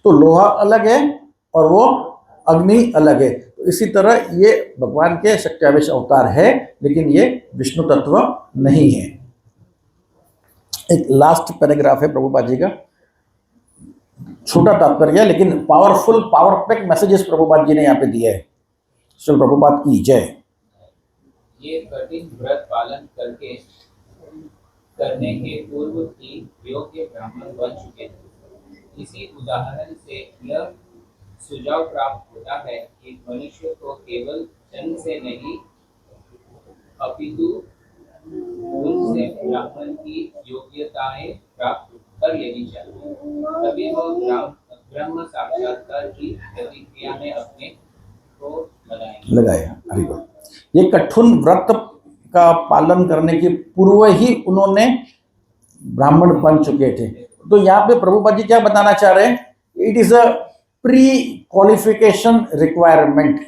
तो लोहा अलग है और वो अग्नि अलग है। तो इसी तरह ये भगवान के शक्त्यावेश अवतार है, लेकिन ये विष्णु तत्व नहीं है। एक लास्ट पैराग्राफ है प्रभुपाद जी का, छोटा तात्पर्य लेकिन powerful, power pack messages Prabhupada ji ने यहाँ पे दिए है। श्री प्रभुपाद की जय। ये कठिन व्रत पालन करने के पूर्व ही योग्य ब्राह्मण बन चुके थे। इसी उदाहरण से यह सुझाव प्राप्त होता है कि मनुष्य को केवल जन्म से नहीं अपितु मूल से ब्राह्मण की योग्यताएं प्राप्त कर लेनी चाहिए, तभी वह ब्रह्म साक्षात्कार की प्रतिक्रिया में अपने को लगाया। ये कठिन व्रत का पालन करने के पूर्व ही उन्होंने ब्राह्मण बन चुके थे। तो यहाँ पे प्रभुपाद जी क्या बताना चाह रहे हैं? It is a pre qualification requirement.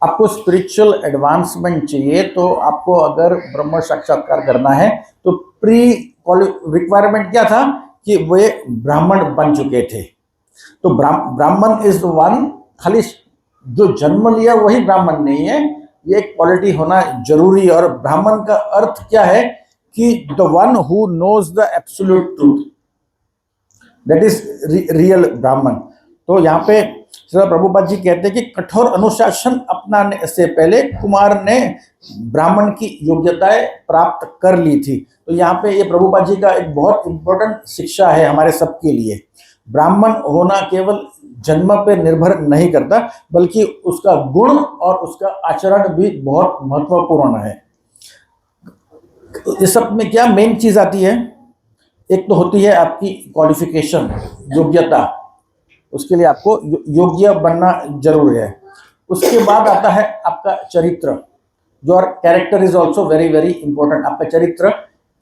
आपको स्पिरिचुअल एडवांसमेंट चाहिए तो आपको अगर ब्रह्म साक्षात्कार करना है तो प्री रिक्वायरमेंट क्या था कि वे ब्राह्मण बन चुके थे। तो ब्राह्मण इज वन, खाली जो जन्म लिया वही ब्राह्मण नहीं है, ये क्वालिटी होना जरूरी है। और ब्राह्मण का अर्थ क्या है कि the one who knows the absolute truth, that is real Brahmin. तो यहाँ पे श्री प्रभुपाद जी कहते हैं कि कठोर अनुशासन अपनाने से पहले कुमार ने ब्राह्मण की योग्यताएं प्राप्त कर ली थी। तो यहाँ पे ये प्रभुपाद जी का एक बहुत इंपॉर्टेंट शिक्षा है हमारे सबके लिए। ब्राह्मण होना केवल जन्म पे निर्भर नहीं करता, बल्कि उसका गुण और उसका आचरण भी बहुत महत्वपूर्ण है। तो इस सब में क्या मेन चीज आती है? एक तो होती है आपकी क्वालिफिकेशन, योग्यता, उसके लिए आपको योग्य बनना जरूरी है। उसके बाद आता है आपका चरित्र, your character is also very very important, आपका चरित्र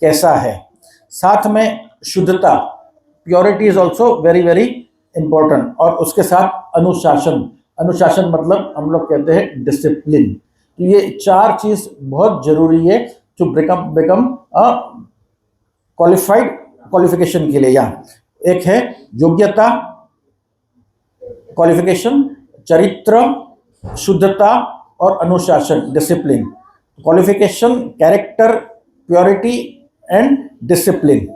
कैसा है। साथ में शुद्धता, purity is also very very important. और उसके साथ अनुशासन, अनुशासन मतलब हम लोग कहते हैं डिसिप्लिन। तो ये 4 चीज बहुत जरूरी है to become a qualified, qualification के लिए। यहाँ एक है योग्यता, क्वालिफिकेशन, चरित्र, शुद्धता और अनुशासन, discipline. Qualification, character, purity and discipline.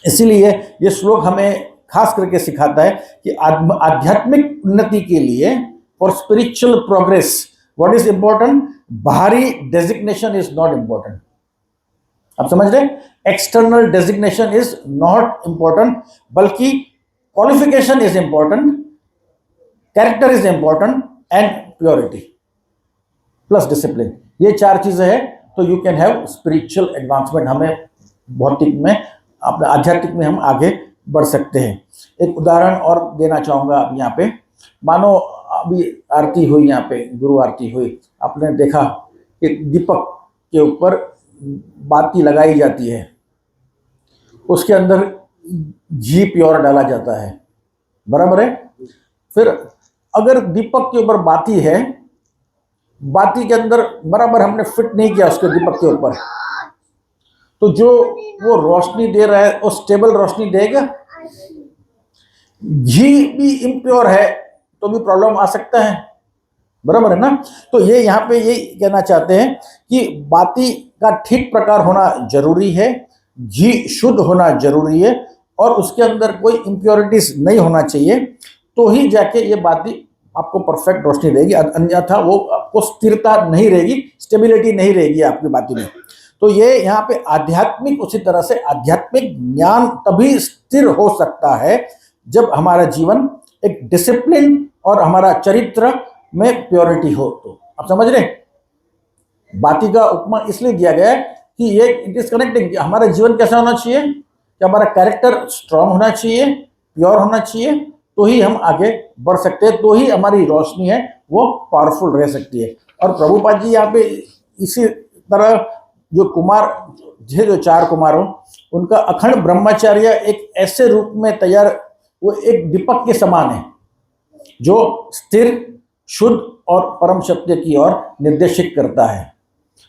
इसीलिए ये श्लोक हमें खास करके सिखाता है कि आध्यात्मिक उन्नति के लिए, for spiritual progress, what is important? बाहरी डेजिग्नेशन इज नॉट इंपॉर्टेंट। आप समझ रहे? External designation is not important, बल्कि qualification is important, character is important and purity plus discipline. ये 4 चीजें हैं तो you can have spiritual advancement. हमें भौतिक में, अपने आध्यात्मिक में हम आगे बढ़ सकते हैं। एक उदाहरण और देना चाहूँगा अब यहाँ पे। मानो अभी आरती हुई, यहाँ पे गुरु आरती हुई, आपने देखा कि दीपक के ऊपर बाती लगाई जाती है, उसके अंदर घी प्योर डाला जाता है, बराबर है। फिर अगर दीपक के ऊपर बाती है, बाती के अंदर बराबर हमने फिट नहीं किया उसके दीपक के ऊपर, तो जो वो रोशनी दे रहा है वो स्टेबल रोशनी देगा? घी भी इम्प्योर है तो भी प्रॉब्लम आ सकता है, बराबर है ना। तो ये यहाँ पे यही कहना चाहते हैं कि बाती का ठीक प्रकार होना जरूरी है, घी शुद्ध होना जरूरी है, और उसके अंदर कोई इम्प्योरिटीज नहीं होना चाहिए, तो ही जाके ये बाती आपको परफेक्ट रोशनी देगी। अन्यथा वो आपको स्थिरता नहीं रहेगी, स्टेबिलिटी नहीं रहेगी आपकी बाती में। तो ये यहाँ पे आध्यात्मिक, उसी तरह से आध्यात्मिक ज्ञान तभी स्थिर हो सकता है जब हमारा जीवन एक डिसिप्लिन और हमारा चरित्र में प्योरिटी हो। तो आप समझ रहे? बाती का उपमा इसलिए दिया गया है कि ये इट इज कनेक्टिंग। हमारा जीवन कैसा होना चाहिए कि हमारा कैरेक्टर स्ट्रांग होना चाहिए, प्योर होना चाहिए, तो ही हम आगे बढ़ सकते हैं, तो ही हमारी रोशनी है वो पावरफुल रह सकती है। और प्रभुपाद जी यहाँ पे इसी तरह जो कुमार थे, जो 4 कुमारों, उनका अखंड ब्रह्मचर्य एक ऐसे रूप में तैयार, वो एक दीपक के समान है जो स्थिर, शुद्ध और परम सत्य की ओर निर्देशित करता है।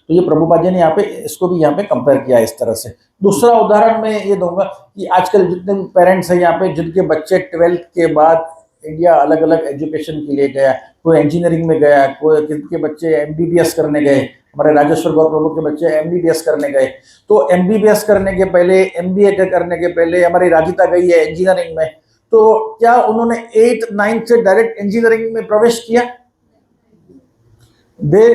तो ये प्रभुपाद जी ने यहाँ पे इसको भी यहाँ पे कंपेयर किया इस तरह से। दूसरा उदाहरण मैं ये दूंगा कि आजकल जितने भी पेरेंट्स हैं यहाँ पे, जिनके बच्चे 12th के बाद इंडिया अलग अलग एजुकेशन के लिए गया, कोई इंजीनियरिंग में गया, कोई जिनके बच्चे MBBS करने गए, हमारे राजेश्वर गौर प्रभु के बच्चे MBBS करने गए, तो MBBS करने के पहले, MBA करने के पहले हमारी राजिता गई है इंजीनियरिंग में, तो क्या उन्होंने 8th 9th से डायरेक्ट इंजीनियरिंग में प्रवेश किया? They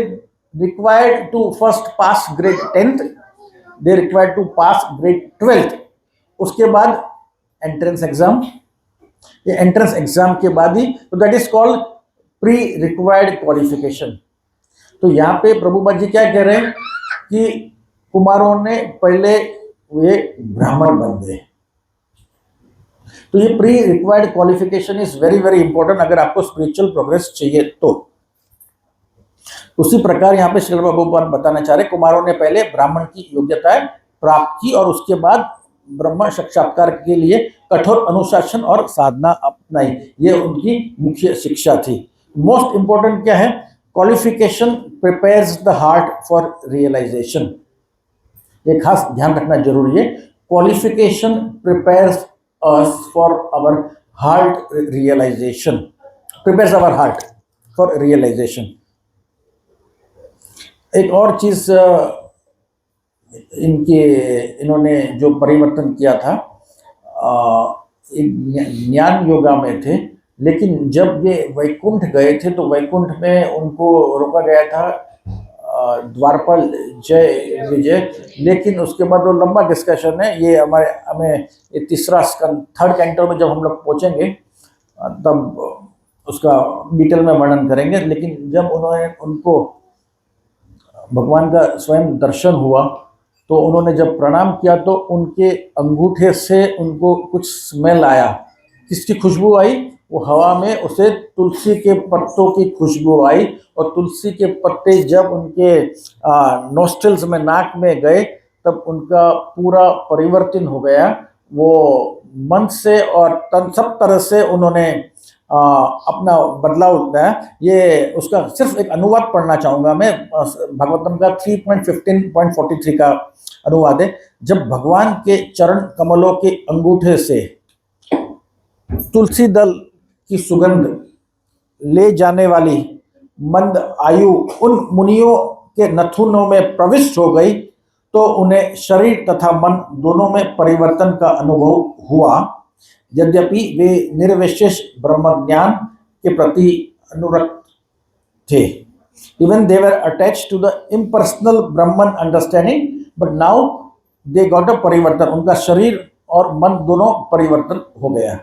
required to first pass grade 10th, they required to pass grade 12th, उसके बाद एंट्रेंस एग्जाम। ये एंट्रेंस एग्जाम के बाद ही, तो that is called pre required qualification. तो यहाँ पे प्रभुपाद जी क्या कह रहे हैं कि कुमारों ने पहले वे ब्राह्मण बन गए। तो ये pre required qualification is very very important अगर आपको स्पिरिचुअल प्रोग्रेस चाहिए तो। उसी प्रकार यहाँ पे श्री प्रभुपाद बताना चाह रहे, कुमारों ने पहले ब्राह्मण की योग्यताएं प्राप्त की और उसके बाद ब्रह्म साक्षात्कार के लिए कठोर अनुशासन और साधना अपनाई। ये उनकी मुख्य शिक्षा थी। मोस्ट इंपॉर्टेंट क्या है? Qualification prepares the heart for realization. ये खास ध्यान रखना जरूरी है। Qualification prepares us for our heart realization, prepares our heart for realization। एक और चीज इन्होंने जो परिवर्तन किया था, ज्ञान योगा में थे, लेकिन जब ये वैकुंठ गए थे तो वैकुंठ में उनको रोका गया था द्वारपाल जय विजय, लेकिन उसके बाद वो लंबा डिस्कशन है। ये हमें तीसरा स्कंद, 3rd कैंटो में जब हम लोग पहुँचेंगे तब उसका डिटेल में वर्णन करेंगे। लेकिन जब उनको भगवान का स्वयं दर्शन हुआ तो उन्होंने जब प्रणाम किया तो उनके अंगूठे से उनको कुछ स्मेल आया। किसकी खुशबू आई? वो हवा में उसे तुलसी के पत्तों की खुशबू आई, और तुलसी के पत्ते जब उनके नोस्ट्रिल्स में, नाक में गए, तब उनका पूरा परिवर्तन हो गया। वो मन से और तन सब तरह से उन्होंने अपना बदलाव दिया। ये उसका सिर्फ एक अनुवाद पढ़ना चाहूँगा मैं, भागवतम का 3.15.43 का अनुवाद है। जब भगवान के चरण कमलों के अंगूठे से तुलसी दल की सुगंध ले जाने वाली मंद आयु उन मुनियों के नथुनों में प्रविष्ट हो गई, तो उन्हें शरीर तथा मन दोनों में परिवर्तन का अनुभव हुआ। यद्यपि वे निर्विशेष ब्रह्म ज्ञान के प्रति अनुरक्त थे, even they were attached to the impersonal Brahman understanding, but now they got a परिवर्तन। उनका शरीर और मन दोनों परिवर्तन हो गया।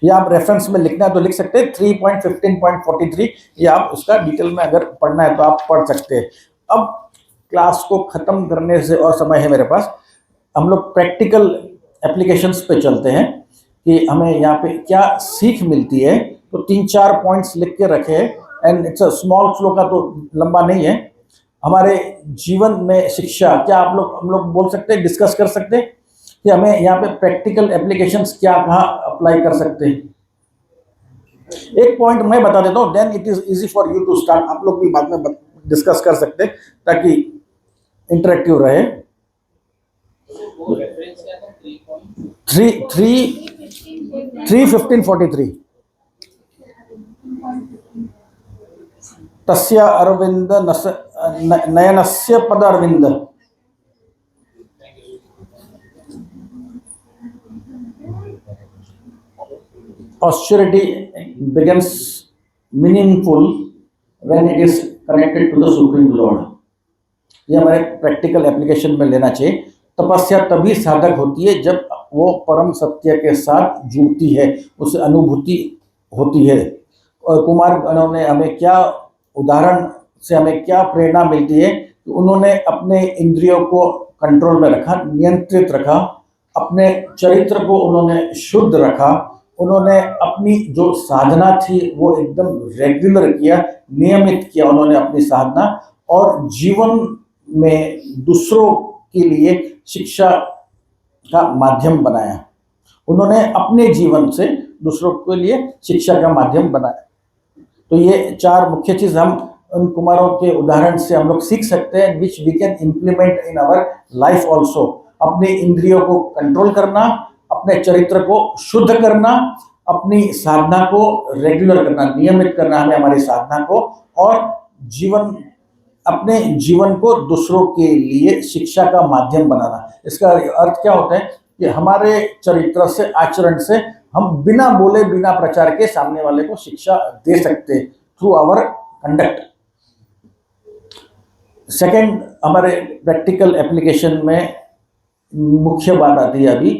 या आप रेफरेंस में लिखना है तो लिख सकते हैं 3.15.43, या आप उसका डिटेल में अगर पढ़ना है तो आप पढ़ सकते हैं। अब क्लास को ख़त्म करने से और समय है मेरे पास, हम लोग प्रैक्टिकल एप्लीकेशंस पे चलते हैं कि हमें यहाँ पे क्या सीख मिलती है। तो 3-4 पॉइंट्स लिख के रखे, and it's a small shloka, तो लंबा नहीं है। हमारे जीवन में शिक्षा क्या हम लोग बोल सकते हैं, डिस्कस कर सकते हैं कि हमें यहाँ पे प्रैक्टिकल एप्लीकेशंस क्या कहाँ अप्लाई कर सकते हैं। एक पॉइंट मैं बता देता हूँ, then it is easy for you to start. आप लोग भी बाद में डिस्कस कर सकते हैं ताकि इंटरेक्टिव रहे। वो रेफरेंस क्या था? 3:15.43 तस्य अरविंद नयनस्य पद Arvind. Austerity becomes meaningful when it is connected to the Supreme Lord. ये हमारे प्रैक्टिकल एप्लीकेशन में लेना चाहिए। तपस्या तभी साधक होती है जब वो परम सत्य के साथ जुड़ती है, उसे अनुभूति होती है। और कुमार गणों ने हमें क्या उदाहरण से हमें क्या प्रेरणा मिलती है कि उन्होंने अपने इंद्रियों को कंट्रोल में रखा, नियंत्रित रखा, अपने चरित्र को उन्होंने शुद्ध रखा, उन्होंने अपनी जो साधना थी वो एकदम रेगुलर किया, नियमित किया उन्होंने अपनी साधना, और जीवन में दूसरों के लिए शिक्षा का माध्यम बनाया। उन्होंने अपने जीवन से दूसरों के लिए शिक्षा का माध्यम बनाया। तो ये 4 मुख्य चीज़ हम उन कुमारों के उदाहरण से हम लोग सीख सकते हैं, which we can implement in our life also. अपने इंद्रियों को कंट्रोल करना, अपने चरित्र को शुद्ध करना, अपनी साधना को रेगुलर करना, नियमित करना हमें हमारी साधना को, और अपने जीवन को दूसरों के लिए शिक्षा का माध्यम बनाना। इसका अर्थ क्या होता है कि हमारे चरित्र से, आचरण से हम बिना बोले, बिना प्रचार के सामने वाले को शिक्षा दे सकते थ्रू आवर कंडक्ट। सेकंड, हमारे प्रैक्टिकल एप्लीकेशन में मुख्य बात आती है अभी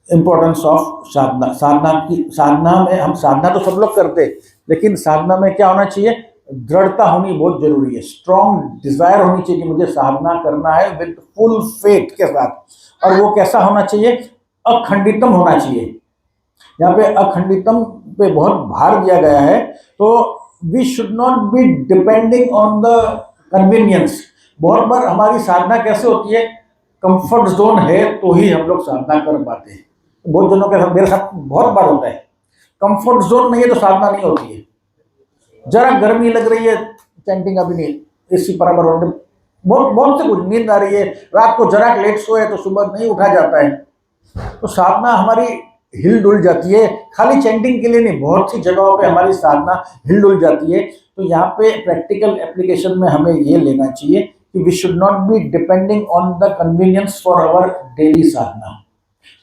इम्पोर्टेंस ऑफ साधना। साधना में हम साधना तो सब लोग करते हैं, लेकिन साधना में क्या होना चाहिए? दृढ़ता होनी बहुत जरूरी है। स्ट्रॉन्ग डिजायर होनी चाहिए कि मुझे साधना करना है विद फुल फेथ के साथ। और वो कैसा होना चाहिए? अखंडितम होना चाहिए। यहाँ पे अखंडितम पे बहुत भार दिया गया है। तो we should not be depending on the convenience. बहुत बार हमारी साधना कैसे होती है? कंफर्ट जोन है तो ही हम लोग साधना कर पाते हैं। बहुत जनों के साथ, मेरे साथ बहुत बार होता है, कंफर्ट जोन नहीं है तो साधना नहीं होती है। जरा गर्मी लग रही है, चैंटिंग अभी नहीं, एसी बराबर होने, बहुत से कुछ, नींद आ रही है, रात को जरा लेट सोए तो सुबह नहीं उठा जाता है, तो साधना हमारी हिल डुल जाती है। खाली चैंटिंग के लिए नहीं, बहुत सी जगहों पे हमारी साधना हिल डुल जाती है। तो यहाँ पे प्रैक्टिकल एप्लीकेशन में हमें ये लेना चाहिए कि we should not be depending on the convenience for our daily sadhana.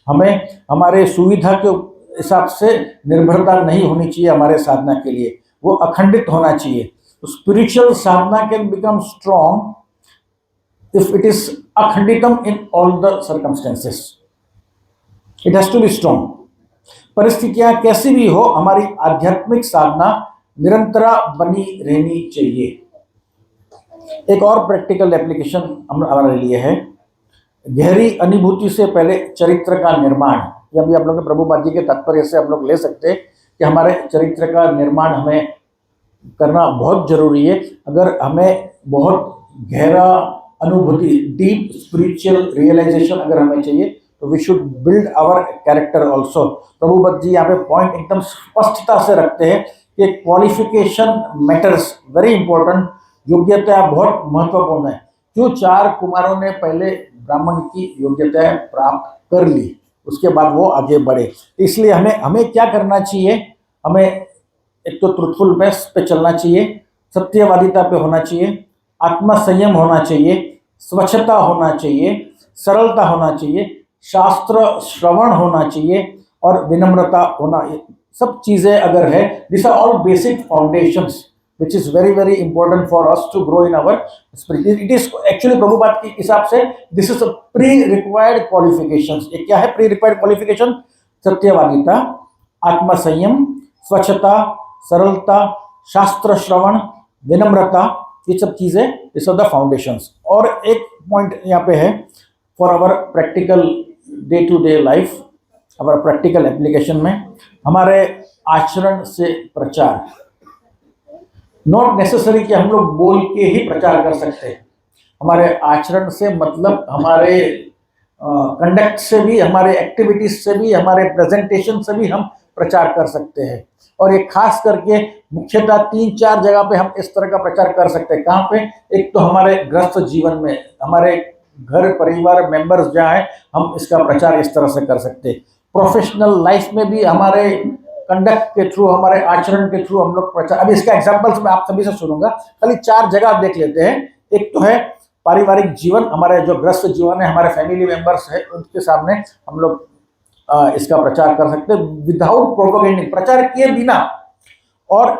हमें हमारे सुविधा के हिसाब से निर्भरता नहीं होनी चाहिए हमारे साधना के लिए, वो अखंडित होना चाहिए। तो spiritual sadhana can become strong if it is अखंडितम in all the circumstances. It has to be strong. परिस्थितियां कैसी भी हो, हमारी आध्यात्मिक साधना निरंतरा बनी रहनी चाहिए। एक और प्रैक्टिकल एप्लीकेशन हमारे लिए है, गहरी अनुभूति से पहले चरित्र का निर्माण। ये अभी आप लोग प्रभुपाद जी के तात्पर्य से हम लोग ले सकते हैं कि हमारे चरित्र का निर्माण हमें करना बहुत जरूरी है। अगर हमें बहुत गहरा अनुभूति, डीप स्पिरिचुअल रियलाइजेशन अगर हमें चाहिए, तो we should build our character also. Prabhupada ji यहाँ पे पॉइंट एकदम स्पष्टता से रखते हैं कि क्वालिफिकेशन मैटर्स, वेरी इंपॉर्टेंट। योग्यता बहुत महत्वपूर्ण है। जो 4 कुमारों ने पहले ब्राह्मण की योग्यता प्राप्त कर ली, उसके बाद वो आगे बढ़े। इसलिए हमें क्या करना चाहिए? हमें एक तो ट्रुथफुल बेस पे चलना चाहिए, सत्यवादिता पे होना चाहिए, आत्मसंयम होना चाहिए, स्वच्छता होना चाहिए, सरलता होना चाहिए, शास्त्र श्रवण होना चाहिए और विनम्रता होना। सब चीज़ें अगर है, this are all basic foundations which is very very important for us to grow in our spirit. It is actually Prabhupada के हिसाब से this is a pre-required qualifications. ये क्या है pre-required qualification? सत्यवादिता, आत्मसंयम, स्वच्छता, सरलता, शास्त्र श्रवण, विनम्रता, ये सब चीज़ें, दिस आर द फाउंडेशंस। और एक पॉइंट यहाँ पे है for our practical day to day life, our practical application में हमारे आचरण से प्रचार। नॉट नेसेसरी कि हम लोग बोल के ही प्रचार कर सकते हैं। हमारे आचरण से मतलब हमारे कंडक्ट से भी, हमारे एक्टिविटीज से भी, हमारे प्रेजेंटेशन से भी हम प्रचार कर सकते हैं। और ये खास करके मुख्यतः 3-4 जगह पे हम इस तरह का प्रचार कर सकते हैं। कहाँ पे? एक तो हमारे गृहस्थ जीवन में, हमारे घर परिवार मेंबर्स जहाँ है, हम इसका प्रचार इस तरह से कर सकते हैं। प्रोफेशनल लाइफ में भी हमारे कंडक्ट के थ्रू, हमारे आचरण के थ्रू हम लोग प्रचार। अभी इसका एग्जांपल्स मैं आप सभी से सुनूंगा, खाली 4 जगह देख लेते हैं। एक तो है पारिवारिक जीवन, हमारे जो गृहस्थ जीवन है, हमारे फैमिली मेंबर्स है, उनके सामने हम लोग इसका प्रचार कर सकते हैं विदाउट प्रोपेगेंडिंग, प्रचार किए बिना। और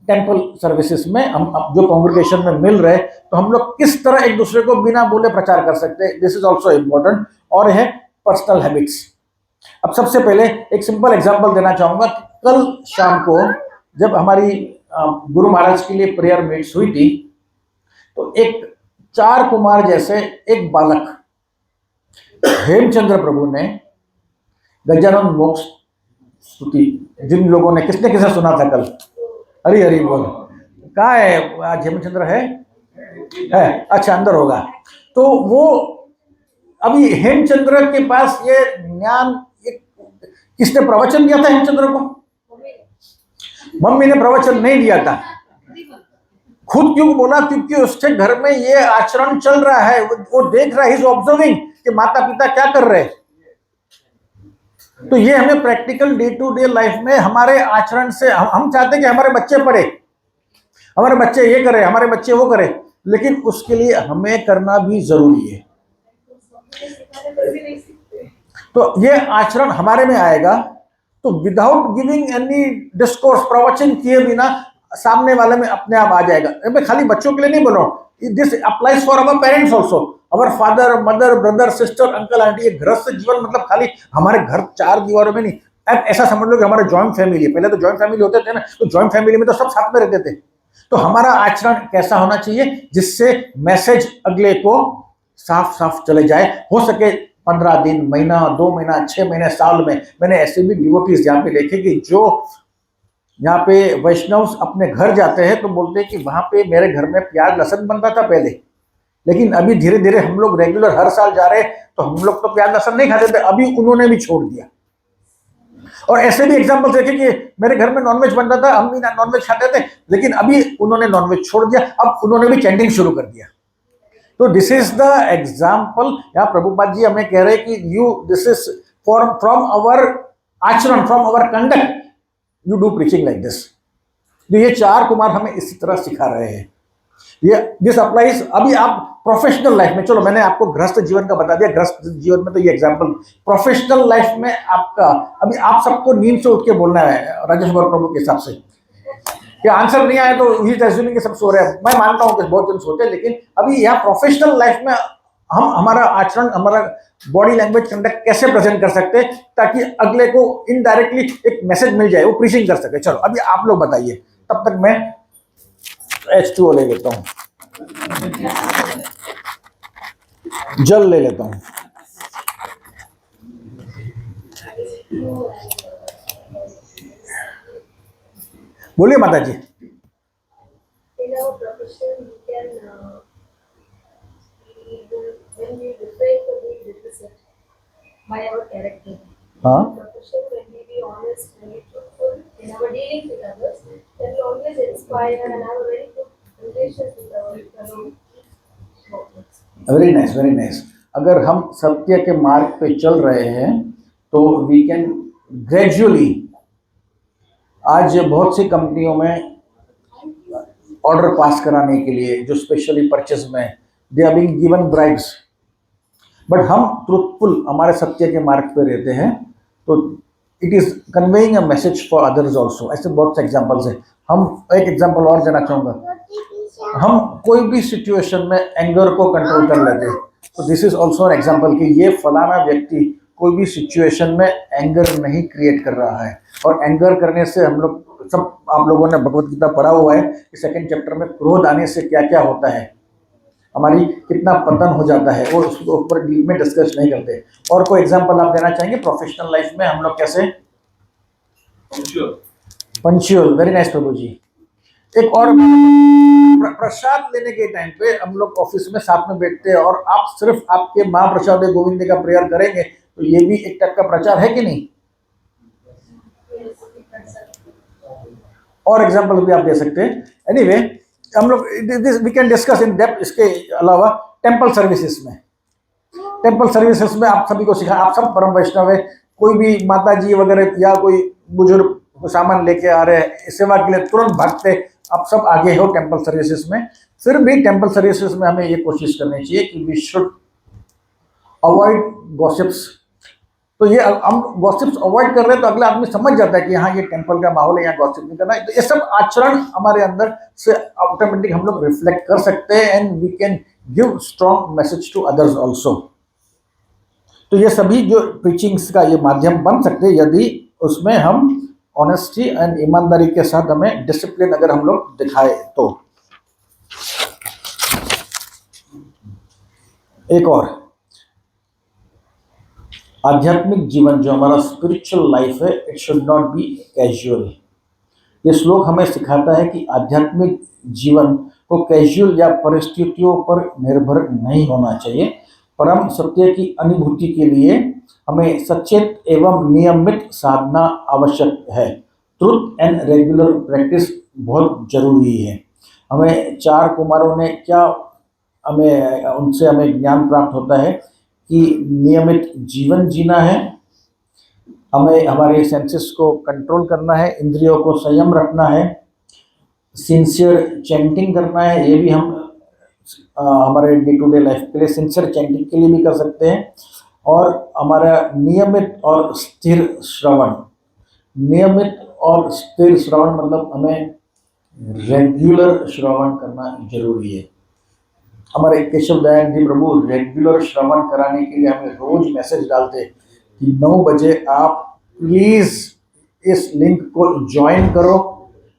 टेम्पल सर्विसेज में हम जो कॉन्ग्रेगेशन में मिल रहे, तो हम लोग किस तरह एक दूसरे को बिना बोले प्रचार कर सकते हैं, दिस इज ऑल्सो इम्पोर्टेंट। और है पर्सनल हैबिट्स। अब सबसे पहले एक सिंपल एग्जांपल देना चाहूंगा। कल शाम को जब हमारी गुरु महाराज के लिए प्रेयर मीट्स हुई थी, तो एक 4 कुमार जैसे एक बालक हेमचंद्र प्रभु ने गजानन मोक्ष स्तुति, जिन लोगों ने किसने सुना था कल, हरी हरी बोल। कहाँ है आज हेमचंद्र? है अच्छा, अंदर होगा। तो वो अभी हेमचंद्र के पास ये ज्ञान, किसने प्रवचन दिया था हेमचंद्र को? मम्मी ने प्रवचन नहीं दिया था। खुद क्यों बोला? क्योंकि उसके घर में ये आचरण चल रहा है, वो देख रहा है, इज ऑब्जर्विंग कि माता पिता क्या कर रहे हैं। तो ये हमें practical day to day life में हमारे आचरण से, हम चाहते हैं कि हमारे बच्चे पढ़े, हमारे बच्चे ये करें, हमारे बच्चे वो करें, लेकिन उसके लिए हमें करना भी जरूरी है। तो ये आचरण हमारे में आएगा तो विदाउट गिविंग एनी डिस्कोर्स, प्रवचन किए बिना सामने वाले में अपने आप आ जाएगा। मैं खाली बच्चों के लिए नहीं बोल रहा हूँ, this applies for our parents also, our father mother brother sister uncle aunty. ये गृहस्थ जीवन मतलब खाली हमारे घर 4 दीवारों में नहीं। अब ऐसा समझ लो कि हमारे जॉइंट फैमिली है। पहले तो जॉइंट फैमिली होते थे ना, तो जॉइंट फैमिली में तो सब साथ में रहते थे। तो हमारा आचरण कैसा होना चाहिए जिससे मैसेज अगले को साफ साफ चले जाए। हो सके 15 दिन, महीना, 2 महीना, 6 महीने, साल में। मैंने ऐसे भी डिवोटीज यहाँ पे देखे कि जो यहाँ पे वैष्णव अपने घर जाते हैं तो बोलते हैं कि वहाँ पे मेरे घर में प्याज लहसुन बनता था पहले, लेकिन अभी धीरे धीरे हम लोग रेगुलर हर साल जा रहे हैं तो हम लोग तो प्याज लहसुन नहीं खाते थे, अभी उन्होंने भी छोड़ दिया। और ऐसे भी एग्जाम्पल देखे कि मेरे घर में नॉनवेज बनता था, हम भी नॉनवेज खाते थे, लेकिन अभी उन्होंने नॉनवेज छोड़ दिया, अब उन्होंने भी चैंटिंग शुरू कर दिया। तो दिस इज द एग्जाम्पल। यहाँ प्रभुपाद जी हमें कह रहे हैं कि you, this is from our आचरण, from our conduct, you do preaching like this. ये 4 कुमार हमें इसी तरह सिखा रहे हैं। ये दिस अप्लाइज। अभी आप प्रोफेशनल लाइफ में, चलो मैंने आपको गृहस्थ जीवन का बता दिया, गृहस्थ जीवन में तो ये एग्जाम्पल। प्रोफेशनल लाइफ में आपका, अभी आप सबको नींद से उठ के बोलना है राजेश गौर प्रभु के हिसाब से। क्या आंसर नहीं आया तो ही एज्यूमिंग कि सब सो रहे हैं। मैं मानता हूँ कि बहुत जन सोते हैं, लेकिन अभी यहाँ प्रोफेशनल लाइफ में हम हमारा आचरण, हमारा बॉडी लैंग्वेज कंडक्ट कैसे प्रेजेंट कर सकते हैं ताकि अगले को इनडायरेक्टली एक मैसेज मिल जाए, वो प्रीचिंग कर सके। चलो अभी आप लोग बताइए, तब तक मैं H2O ले लेता हूँ। जल ले लेता हूँ। बोलिए माता जी। In our profession, we can, when we refrain to be deficit by our character. हाँ, Profession, when we be honest, when we truthful in our dealings with others, then we always inspire and have a very good relations with our fellow workers. Very nice, very nice. अगर हम सत्य के मार्ग पे चल रहे हैं तो वी कैन ग्रेजुअली, आज बहुत सी कंपनियों में ऑर्डर पास कराने के लिए जो स्पेशली परचेज में they are being given bribes, but हम ट्रूथफुल हमारे सत्य के मार्ग पे रहते हैं तो it is conveying a message for others also. ऐसे बहुत से एग्जाम्पल्स हैं। हम एक एग्जाम्पल और देना चाहूँगा, हम कोई भी सिचुएशन में एंगर को कंट्रोल कर लेते हैं, तो this is also an example कि ये फलाना व्यक्ति कोई भी सिचुएशन में एंगर नहीं क्रिएट कर रहा है। और एंगर करने से हम लोग सब, आप लोगों ने भगवत गीता पढ़ा हुआ है कि सेकंड चैप्टर में क्रोध आने से क्या क्या होता है, हमारी कितना पतन हो जाता है, वो उसके ऊपर डीप में डिस्कस नहीं करते। और कोई एग्जांपल आप देना चाहेंगे प्रोफेशनल लाइफ में हम लोग कैसे? पंक्चुअल, वेरी नाइस प्रभु जी। एक और, प्रसाद लेने के टाइम पे हम लोग ऑफिस में साथ में बैठते हैं और आप सिर्फ आपके माँ प्रसाद गोविंद का प्रेयर करेंगे, तो ये भी एक टाइप का प्रचार है कि नहीं? और एग्जांपल भी आप दे सकते हैं। एनीवे, हम लोग we can discuss in depth. इसके अलावा टेंपल सर्विसेज में, टेंपल सर्विसेज में आप सभी को सिखा, आप सब परम वैष्णव है, कोई भी माता जी वगैरह या कोई बुजुर्ग सामान लेके आ रहे हैं सेवा के लिए, तुरंत भागते, आप सब आगे हो टेंपल सर्विसेज में। फिर भी टेंपल सर्विसेज में हमें ये कोशिश करनी चाहिए कि वी शुड अवॉइड गॉसिप्स। तो ये हम गॉसिप्स अवॉइड कर रहे हैं तो अगला आदमी समझ जाता है कि हाँ ये टेंपल का माहौल है, यहाँ गॉसिप नहीं करना है। तो ये सब आचरण हमारे अंदर से ऑटोमेटिक हम लोग रिफ्लेक्ट कर सकते हैं and we can give strong message to others also. तो ये सभी जो प्रीचिंग्स का ये माध्यम बन सकते हैं यदि उसमें हम ऑनेस्टी एंड ईमानदारी के साथ हमें डिसिप्लिन अगर हम लोग दिखाए तो। एक और, आध्यात्मिक जीवन जो हमारा स्पिरिचुअल लाइफ है, it should not B casual. ये श्लोक हमें सिखाता है कि आध्यात्मिक जीवन को कैजुअल या परिस्थितियों पर निर्भर नहीं होना चाहिए। परम सत्य की अनुभूति के लिए हमें सचेत एवं नियमित साधना आवश्यक है। ट्रुथ एंड रेगुलर प्रैक्टिस बहुत जरूरी है। हमें चार कुमारों ने क्या, उनसे हमें ज्ञान प्राप्त होता है कि नियमित जीवन जीना है, हमें हमारे सेंसेस को कंट्रोल करना है, इंद्रियों को संयम रखना है, सिंसियर चैंटिंग करना है। ये भी हम हमारे डे टू डे लाइफ के लिए सिंसियर चैंटिंग के लिए भी कर सकते हैं। और हमारा नियमित और स्थिर श्रवण, नियमित और स्थिर श्रवण मतलब हमें रेगुलर श्रवण करना जरूरी है। हमारे केशव दयाल जी प्रभु रेगुलर श्रवण कराने के लिए हमें रोज मैसेज डालते कि 9 बजे आप प्लीज इस लिंक को ज्वाइन करो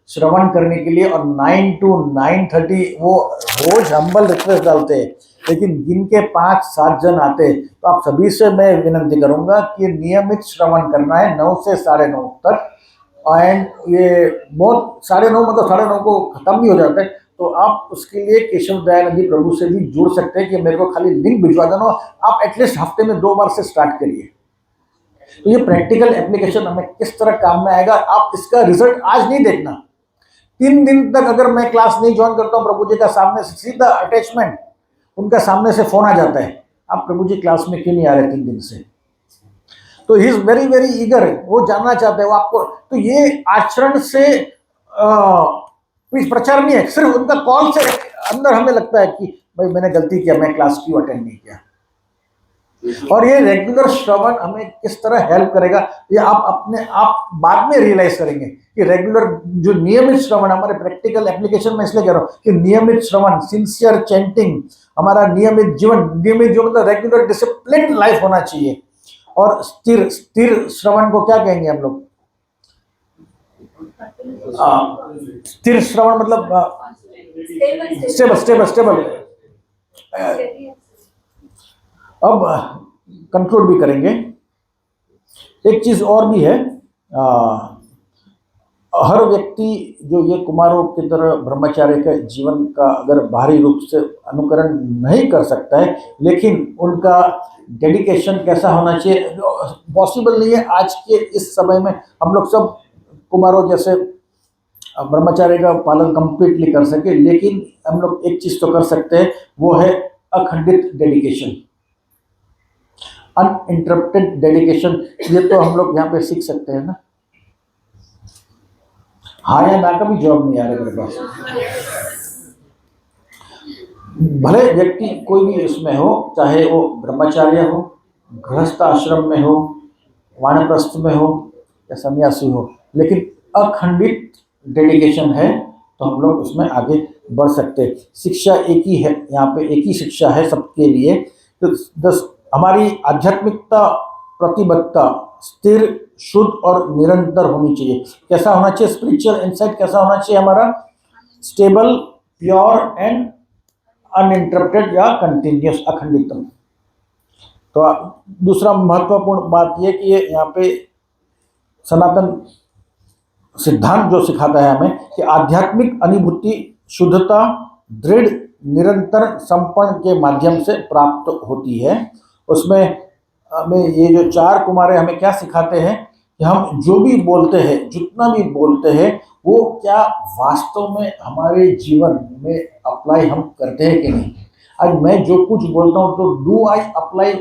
श्रवण करने के लिए, और 9 to 9:30 वो रोज हम्बल रिक्वेस्ट डालते हैं। लेकिन जिनके 5-7 जन आते, तो आप सभी से मैं विनती करूंगा कि नियमित श्रवण करना है 9 से 9:30 तक। एंड ये बहुत 9:30 मतलब 9:30 को खत्म भी हो जाता है, तो आप उसके लिए केशव दयानंद जी प्रभु से भी जुड़ सकते हैं कि मेरे को खाली लिंक भिजवा देना। आप एटलीस्ट हफ्ते में 2 बार से स्टार्ट करिए। तो ये प्रैक्टिकल एप्लीकेशन हमें किस तरह काम में आएगा, आप इसका रिजल्ट आज नहीं देखना, 3 दिन तक अगर मैं क्लास नहीं ज्वाइन करता हूँ, प्रभु जी का सामने से सीधा अटैचमेंट, उनका सामने से फोन आ जाता है, आप प्रभु जी क्लास में क्यों नहीं आ रहे 3 दिन से। तो he is very very eager, वो जानना चाहते हैं वो आपको। तो ये आचरण से प्रचार नहीं है, सिर्फ उनका कॉल से अंदर हमें लगता है कि भाई मैंने गलती किया, मैं क्लास क्यों अटेंड नहीं किया। और ये रेगुलर श्रवण हमें किस तरह हेल्प करेगा, ये आप बाद में रियलाइज करेंगे कि रेगुलर जो नियमित श्रवण, हमारे प्रैक्टिकल एप्लीकेशन में इसलिए कह रहा हूँ कि नियमित श्रवण, सिंसियर चैंटिंग, हमारा नियमित जीवन, नियमित जो मतलब रेगुलर डिसिप्लिन लाइफ होना चाहिए। और स्थिर श्रवण को क्या कहेंगे हम लोग? स्थिर श्रवण मतलब स्टेबल। अब कंक्लूड भी करेंगे। एक चीज और भी है, हर व्यक्ति जो ये कुमारों की तरह ब्रह्मचार्य के जीवन का अगर बाहरी रूप से अनुकरण नहीं कर सकता है, लेकिन उनका डेडिकेशन कैसा होना चाहिए, पॉसिबल नहीं है आज के इस समय में हम लोग सब कुमारों जैसे ब्रह्मचार्य का पालन कंप्लीटली कर सके, लेकिन हम लोग एक चीज तो कर सकते हैं, वो है अखंडित डेडिकेशन, अनइंटरप्टेड डेडिकेशन। ये तो हम लोग यहाँ पे सीख सकते हैं ना। हाँ या ना का भी जवाब नहीं आ रहा मेरे पास। भले व्यक्ति कोई भी इसमें हो, चाहे वो ब्रह्मचार्य हो, गृहस्थ आश्रम में हो, वानप्रस्थ में हो या सन्यासी हो, लेकिन अखंडित डेडिकेशन है तो हम लोग उसमें आगे बढ़ सकते हैं। शिक्षा एक ही है, यहाँ पे एक ही शिक्षा है सबके लिए। तो हमारी आध्यात्मिकता प्रतिबद्धता स्थिर, शुद्ध और निरंतर होनी चाहिए। कैसा होना चाहिए स्पिरिचुअल इनसाइट, कैसा होना चाहिए हमारा? स्टेबल, प्योर एंड अनइंटरप्टेड या कंटिन्यूस, अखंडितम। तो दूसरा महत्वपूर्ण बात यह कि ये यहाँ पे सनातन सिद्धांत जो सिखाता है हमें कि आध्यात्मिक अनुभूति शुद्धता, दृढ़, निरंतर, संपन्न के माध्यम से प्राप्त होती है। उसमें हमें ये जो चार कुमार हमें क्या सिखाते हैं कि हम जो भी बोलते हैं, जितना भी बोलते हैं, वो क्या वास्तव में हमारे जीवन में अप्लाई हम करते हैं कि नहीं। आज मैं जो कुछ बोलता हूँ तो do I apply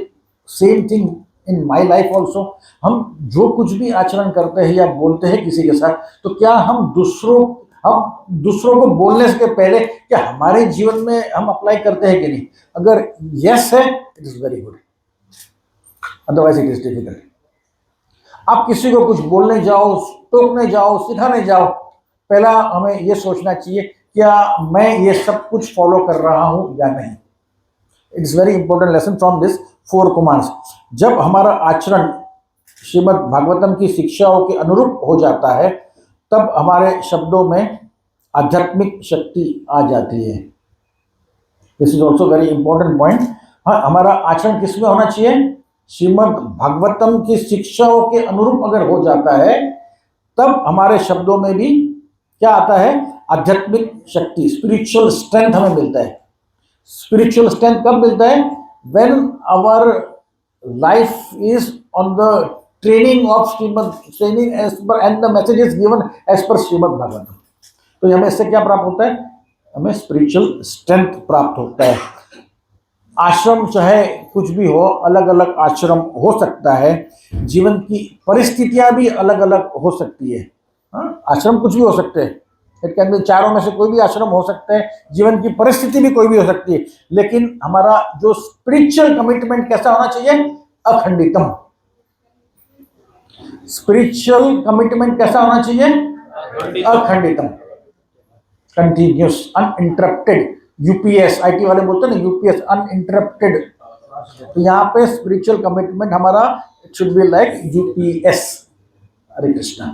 same thing in my life also. हम जो कुछ भी आचरण करते हैं या बोलते हैं किसी के साथ, तो क्या हम दूसरों को बोलने से पहले क्या हमारे जीवन में हम अप्लाई करते हैं कि नहीं? अगर यस है, it is very good, otherwise it is difficult. आप किसी को कुछ बोलने जाओ, टोकने जाओ, सिखाने जाओ, पहला हमें यह सोचना चाहिए क्या मैं ये सब कुछ फॉलो कर रहा हूं या नहीं। It's very important lesson from this 4 commands. जब हमारा आचरण श्रीमद् भागवतम की शिक्षाओं के अनुरूप हो जाता है, तब हमारे शब्दों में आध्यात्मिक शक्ति आ जाती है। This is also very important point. हाँ, हमारा आचरण किस में होना चाहिए? श्रीमद् भागवतम की शिक्षाओं के अनुरूप अगर हो जाता है, तब हमारे शब्दों में भी क्या आता है? आध्यात्मिक शक्ति, स्पिरिचुअल स्ट्रेंथ हमें मिलता है। स्पिरिचुअल स्ट्रेंथ कब मिलता है? When our life is on the training of training as per and the message is given as per Shrimad Bhagavatam. तो हमें इससे क्या प्राप्त होता है? हमें स्पिरिचुअल स्ट्रेंथ प्राप्त होता है। आश्रम चाहे कुछ भी हो, अलग अलग आश्रम हो सकता है, जीवन की परिस्थितियां भी अलग अलग हो सकती है। आश्रम कुछ भी हो सकते हैं, इट कैन बी, चारों में से कोई भी आश्रम हो सकते हैं, जीवन की परिस्थिति भी कोई भी हो सकती है, लेकिन हमारा जो स्पिरिचुअल कमिटमेंट कैसा होना चाहिए? अखंडितम। स्पिरिचुअल कमिटमेंट कैसा होना चाहिए? अखंडितम, कंटिन्यूस, अनइंटरप्टेड। यूपीएस, आईटी वाले बोलते हैं ना, यूपीएस, अनइंटरप्टेड। तो यहाँ पे स्पिरिचुअल कमिटमेंट हमारा it should be like UPS. Hare Krishna.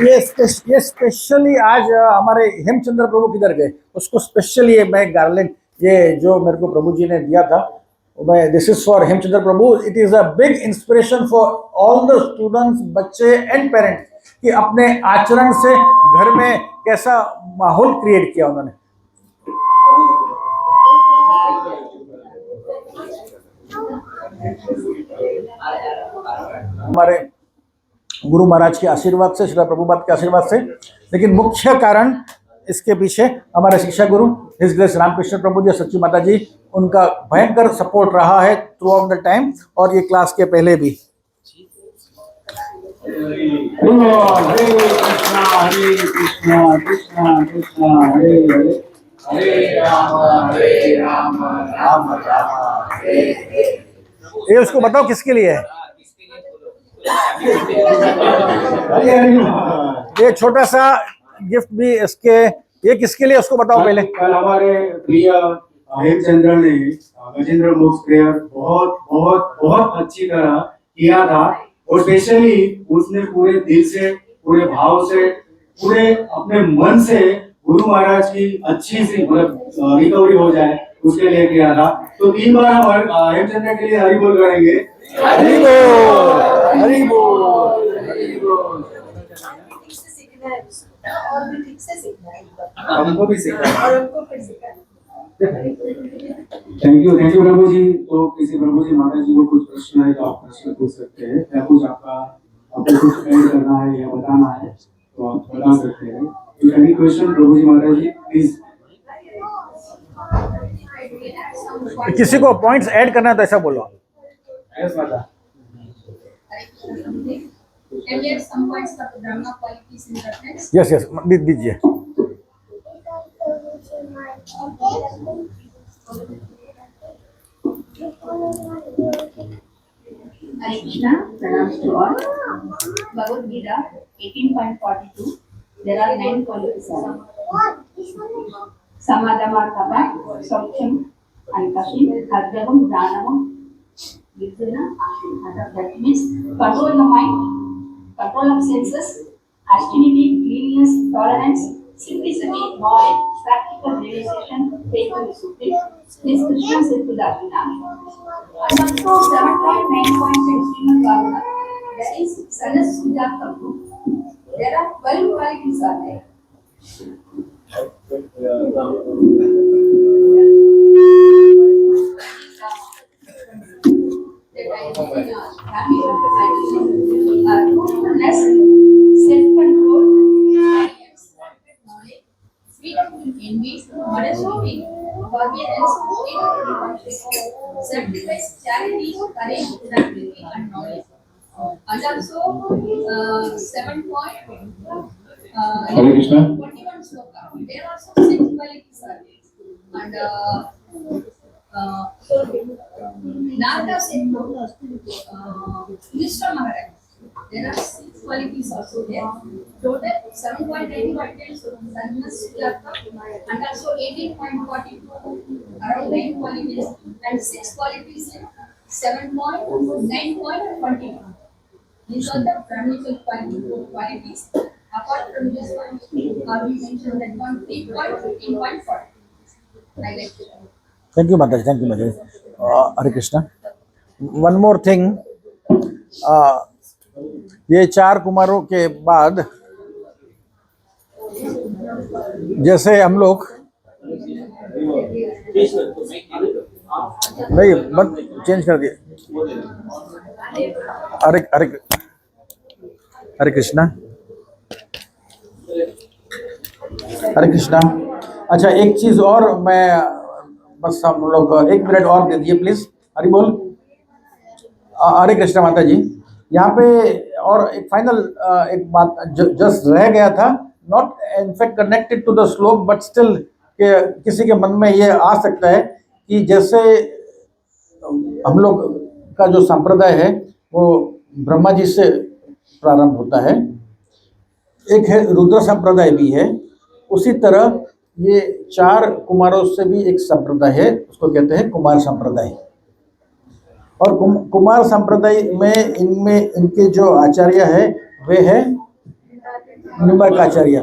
ये स्पेशली आज हमारे हेमचंद्र प्रभु किधर गए, उसको स्पेशली मैं गार्लैंड ये जो मेरे को प्रभु जी ने दिया था, this is for Hemchandra Prabhu. It is a big inspiration for all the students, बच्चे एंड पेरेंट्स, कि अपने आचरण से घर में कैसा माहौल क्रिएट किया उन्होंने। हमारे गुरु महाराज के आशीर्वाद से, श्री प्रभुपाद के आशीर्वाद से, लेकिन मुख्य कारण इसके पीछे हमारे शिक्षा गुरु हिज ग्रेस रामकृष्ण प्रभु जी, सच्ची माता जी, उनका भयंकर सपोर्ट रहा है थ्रू आउट द टाइम, और ये क्लास के पहले भी। हरे कृष्णा कृष्णा कृष्णा हरे हरे, हरे राम राम राम हरे हरे। ये उसको बताओ किसके लिए है? ये छोटा सा गिफ्ट भी इसके, ये किसके लिए उसको बताओ पहले। कल हमारे प्रिय हेमचंद्र ने गजेंद्र मोक्ष प्रेयर बहुत बहुत बहुत अच्छी तरह किया था, और स्पेशली उसने पूरे दिल से, पूरे भाव से, पूरे अपने मन से गुरु महाराज की अच्छी सी मतलब रिकवरी हो जाए उसके लिए किया था। तो 3 बार हम हेमचंद्र के लिए हरि बोल करेंगे। हरि बोल, हरि बोल, हरि बोल। ठीक से सीखना है और भी ठीक से सीखना है हमको भी सीखना है। और उनको फिर सीखना है। थैंक यू प्रभु जी। तो किसी प्रभु जी महाराज जी को कुछ प्रश्न है तो आप प्रश्न पूछ सकते हैं, या कुछ आपको कुछ ऐड करना है या बताना है तो आप बता सकते हैं। तो any question Prabhu ji Maharaj ji please. किसी को पॉइंट्स ऐड करना है तो ऐसा बोलो। यस माता। Can we add some points for the Brahma qualities in reference? Yes yes दीजिए। Hare Krishna, pranams to all. Bhagavad Gita 18.42. There are 9 qualities. Samadhamartapa, Saukhyam, Ankashim, Adyavam, Dhanavam, Vidhana. That means control the mind, control of senses, austerity, cleanliness, tolerance, simplicity, knowledge, practical realization, faith in the Supreme. This Krishna said to the Arjuna. And also 7.9 in Srimad Bhagavatam, that is Sanas Sujata group. There are 12 qualities are there. Truthfulness, self-control, kindness, knowledge, freedom from envy, modesty, forbearance, sacrifice, charity, courage, tranquility, and knowledge. And also 7 point, Hare Krishna. 21 sloka. There are also 6 qualities are there. And Narada said to Mr. Maharaj, there are 6 qualities also there. Total 7.9 pertains to Sannas Sujata, and also 18.42 around 9 qualities, and 6 qualities in 7.9.21. These are the Brahminical qualities. Apart from this one, we mentioned that one 3.15.40. I like to. Thank you माता जी, थैंक यू माता जी। हरे कृष्णा। वन मोर थिंग, ये 4 कुमारों के बाद जैसे हम लोग नहीं मत चेंज कर दिए। हरे हरे हरे कृष्णा, हरे कृष्णा। अच्छा, एक चीज और मैं बस हम लोग 1 मिनट और दे दिए प्लीज। हरि बोल। हरे कृष्णा माता जी। यहाँ पे और एक फाइनल एक बात जस्ट रह गया था, not in fact connected to the shloka but still किसी के मन में ये आ सकता है कि जैसे हम लोग का जो संप्रदाय है वो ब्रह्मा जी से प्रारंभ होता है, एक है रुद्र संप्रदाय भी है, उसी तरह ये 4 कुमारों से भी एक संप्रदाय है, उसको कहते हैं कुमार संप्रदाय। और कुमार संप्रदाय में इनमें इनके जो आचार्य है वे है निम्बक आचार्य।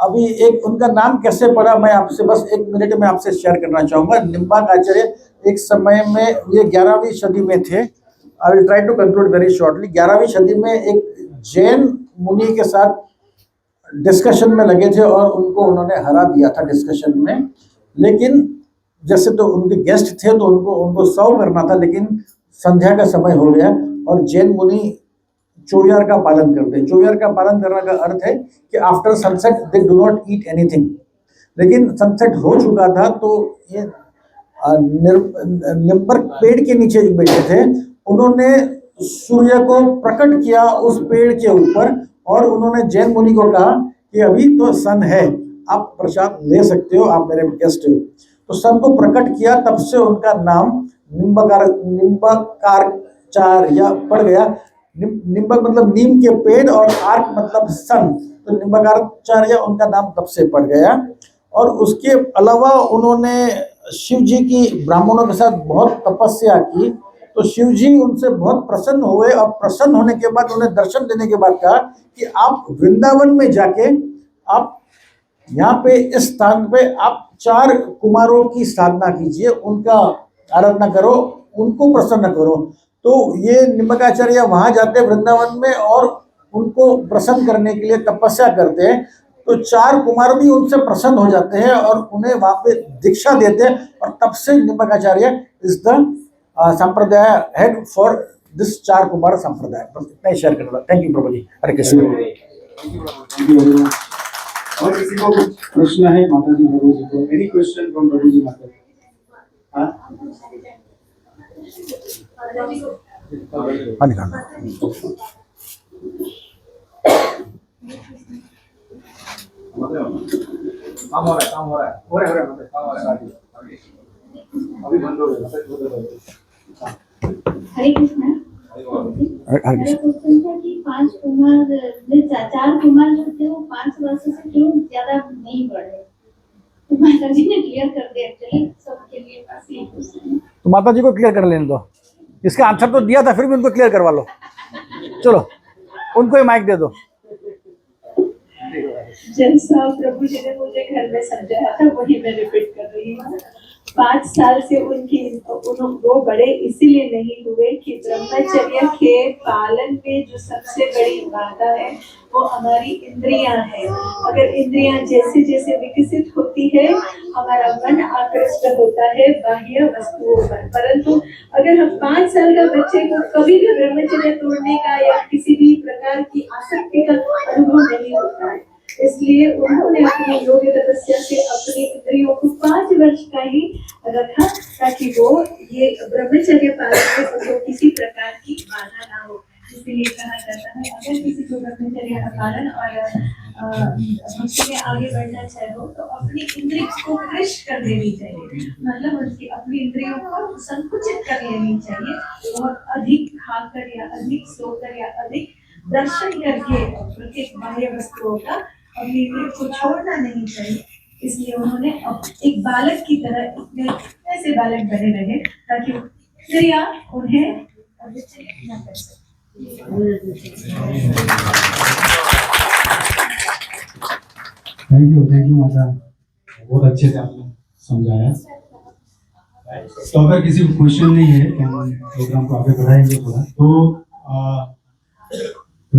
अभी एक उनका नाम कैसे पड़ा मैं आपसे बस 1 मिनट में आपसे शेयर करना चाहूँगा। निम्बक आचार्य एक समय में ये 11वीं सदी में थे। I will try to conclude very shortly. 11वीं सदी में एक जैन मुनि के साथ डिस्कशन में लगे थे और उनको उन्होंने हरा दिया था डिस्कशन में। लेकिन जैसे तो उनके गेस्ट थे तो उनको सर्व करना था, लेकिन संध्या का समय हो गया और जैन मुनि चौयार का पालन करते हैं। चौयार का पालन करने का अर्थ है कि after sunset they do not eat anything. लेकिन सनसेट हो चुका था तो ये निम्बक पेड़ के नीचे बैठे थे, उन्होंने सूर्य को प्रकट किया उस पेड़ के ऊपर और उन्होंने जैन मुनि को कहा कि अभी तो सन है, आप प्रसाद ले सकते हो, आप मेरे गेस्ट हो। तो सन को प्रकट किया, तब से उनका नाम निम्बकाचार्य पड़ गया। निम्बक मतलब नीम के पेड़ और आर्क मतलब सन, तो निम्बकाचार्य उनका नाम तब से पड़ गया। और उसके अलावा उन्होंने शिव जी की ब्राह्मणों के साथ बहुत तपस्या की तो शिव जी उनसे बहुत प्रसन्न हुए और प्रसन्न होने के बाद उन्हें दर्शन देने के बाद कहा कि आप वृंदावन में जाके आप यहाँ पे इस स्थान पे आप 4 कुमारों की साधना कीजिए, उनका आराधना करो, उनको प्रसन्न करो। तो ये निम्बकाचार्य वहाँ जाते हैं वृंदावन में और उनको प्रसन्न करने के लिए तपस्या करते हैं। तो 4 कुमार भी उनसे प्रसन्न हो जाते हैं और उन्हें वहाँ पे दीक्षा देते हैं, और तब से निम्बकाचार्य इज द संप्रदाय हेड फॉर दिस 4 कुमार संप्रदाय। बस इतना ही शेयर करना। थैंक यू प्रभु जी। हरे कृष्ण। और किसी को कुछ प्रश्न है माता जी प्रभु जी को? एनी क्वेश्चन फ्रॉम प्रभु जी माता जी? हाँ निकालना। काम हो रहा है अभी बंद हो गया। हरे कृष्ण। हरे मेरा क्वेश्चन था कि 4 कुमार जो थे वो 5 वर्षों से क्यों ज्यादा नहीं बढ़े? तो माता जी ने क्लियर कर दिया एक्चुअली सबके लिए। बस ये क्वेश्चन है। तो माता जी को क्लियर कर लेने दो, इसका आंसर तो दिया था, फिर भी उनको क्लियर करवा लो। चलो उनको ही माइक दे दो। जैसा प्रभु जी ने मुझे घर में समझाया था वही मैं रिपीट कर रही हूँ। 5 साल से वो बड़े इसीलिए नहीं हुए कि ब्रह्मचर्य के पालन में जो सबसे बड़ी बाधा है वो हमारी इंद्रियां हैं। अगर इंद्रियां जैसे जैसे विकसित होती है हमारा मन आकृष्ट होता है बाह्य वस्तुओं पर। परंतु अगर हम 5 साल का बच्चे को कभी भी ब्रह्मचर्य तोड़ने का या किसी भी प्रकार की आसक्ति का अनुभव नहीं होता है, इसलिए उन्होंने अपनी योग तपस्या से अपनी इंद्रियों को 5 वर्ष का ही रखा ताकि वो ये ब्रह्मचर्य पालन में उनको किसी प्रकार की बाधा ना हो। इसलिए कहा जाता है अगर किसी को ब्रह्मचर्य का पालन और भक्ति में आगे बढ़ना चाहे हो तो अपनी इंद्रियों को क्रश कर देनी चाहिए, मतलब उसकी अपनी इंद्रियों को संकुचित कर लेनी चाहिए और अधिक खाकर या अधिक सोकर या अधिक दर्शन करके प्रत्येक बाह्य वस्तुओं का अपनी इंद्रियों को छोड़ना नहीं चाहिए। इसलिए उन्होंने एक बालक की तरह ऐसे बालक बने रहे ताकि इंद्रियां उन्हें न कर सके। थैंक यू माता, बहुत अच्छे से आपने समझाया। तो अगर किसी को क्वेश्चन नहीं है तो हम प्रोग्राम को आगे बढ़ाएंगे थोड़ा। तो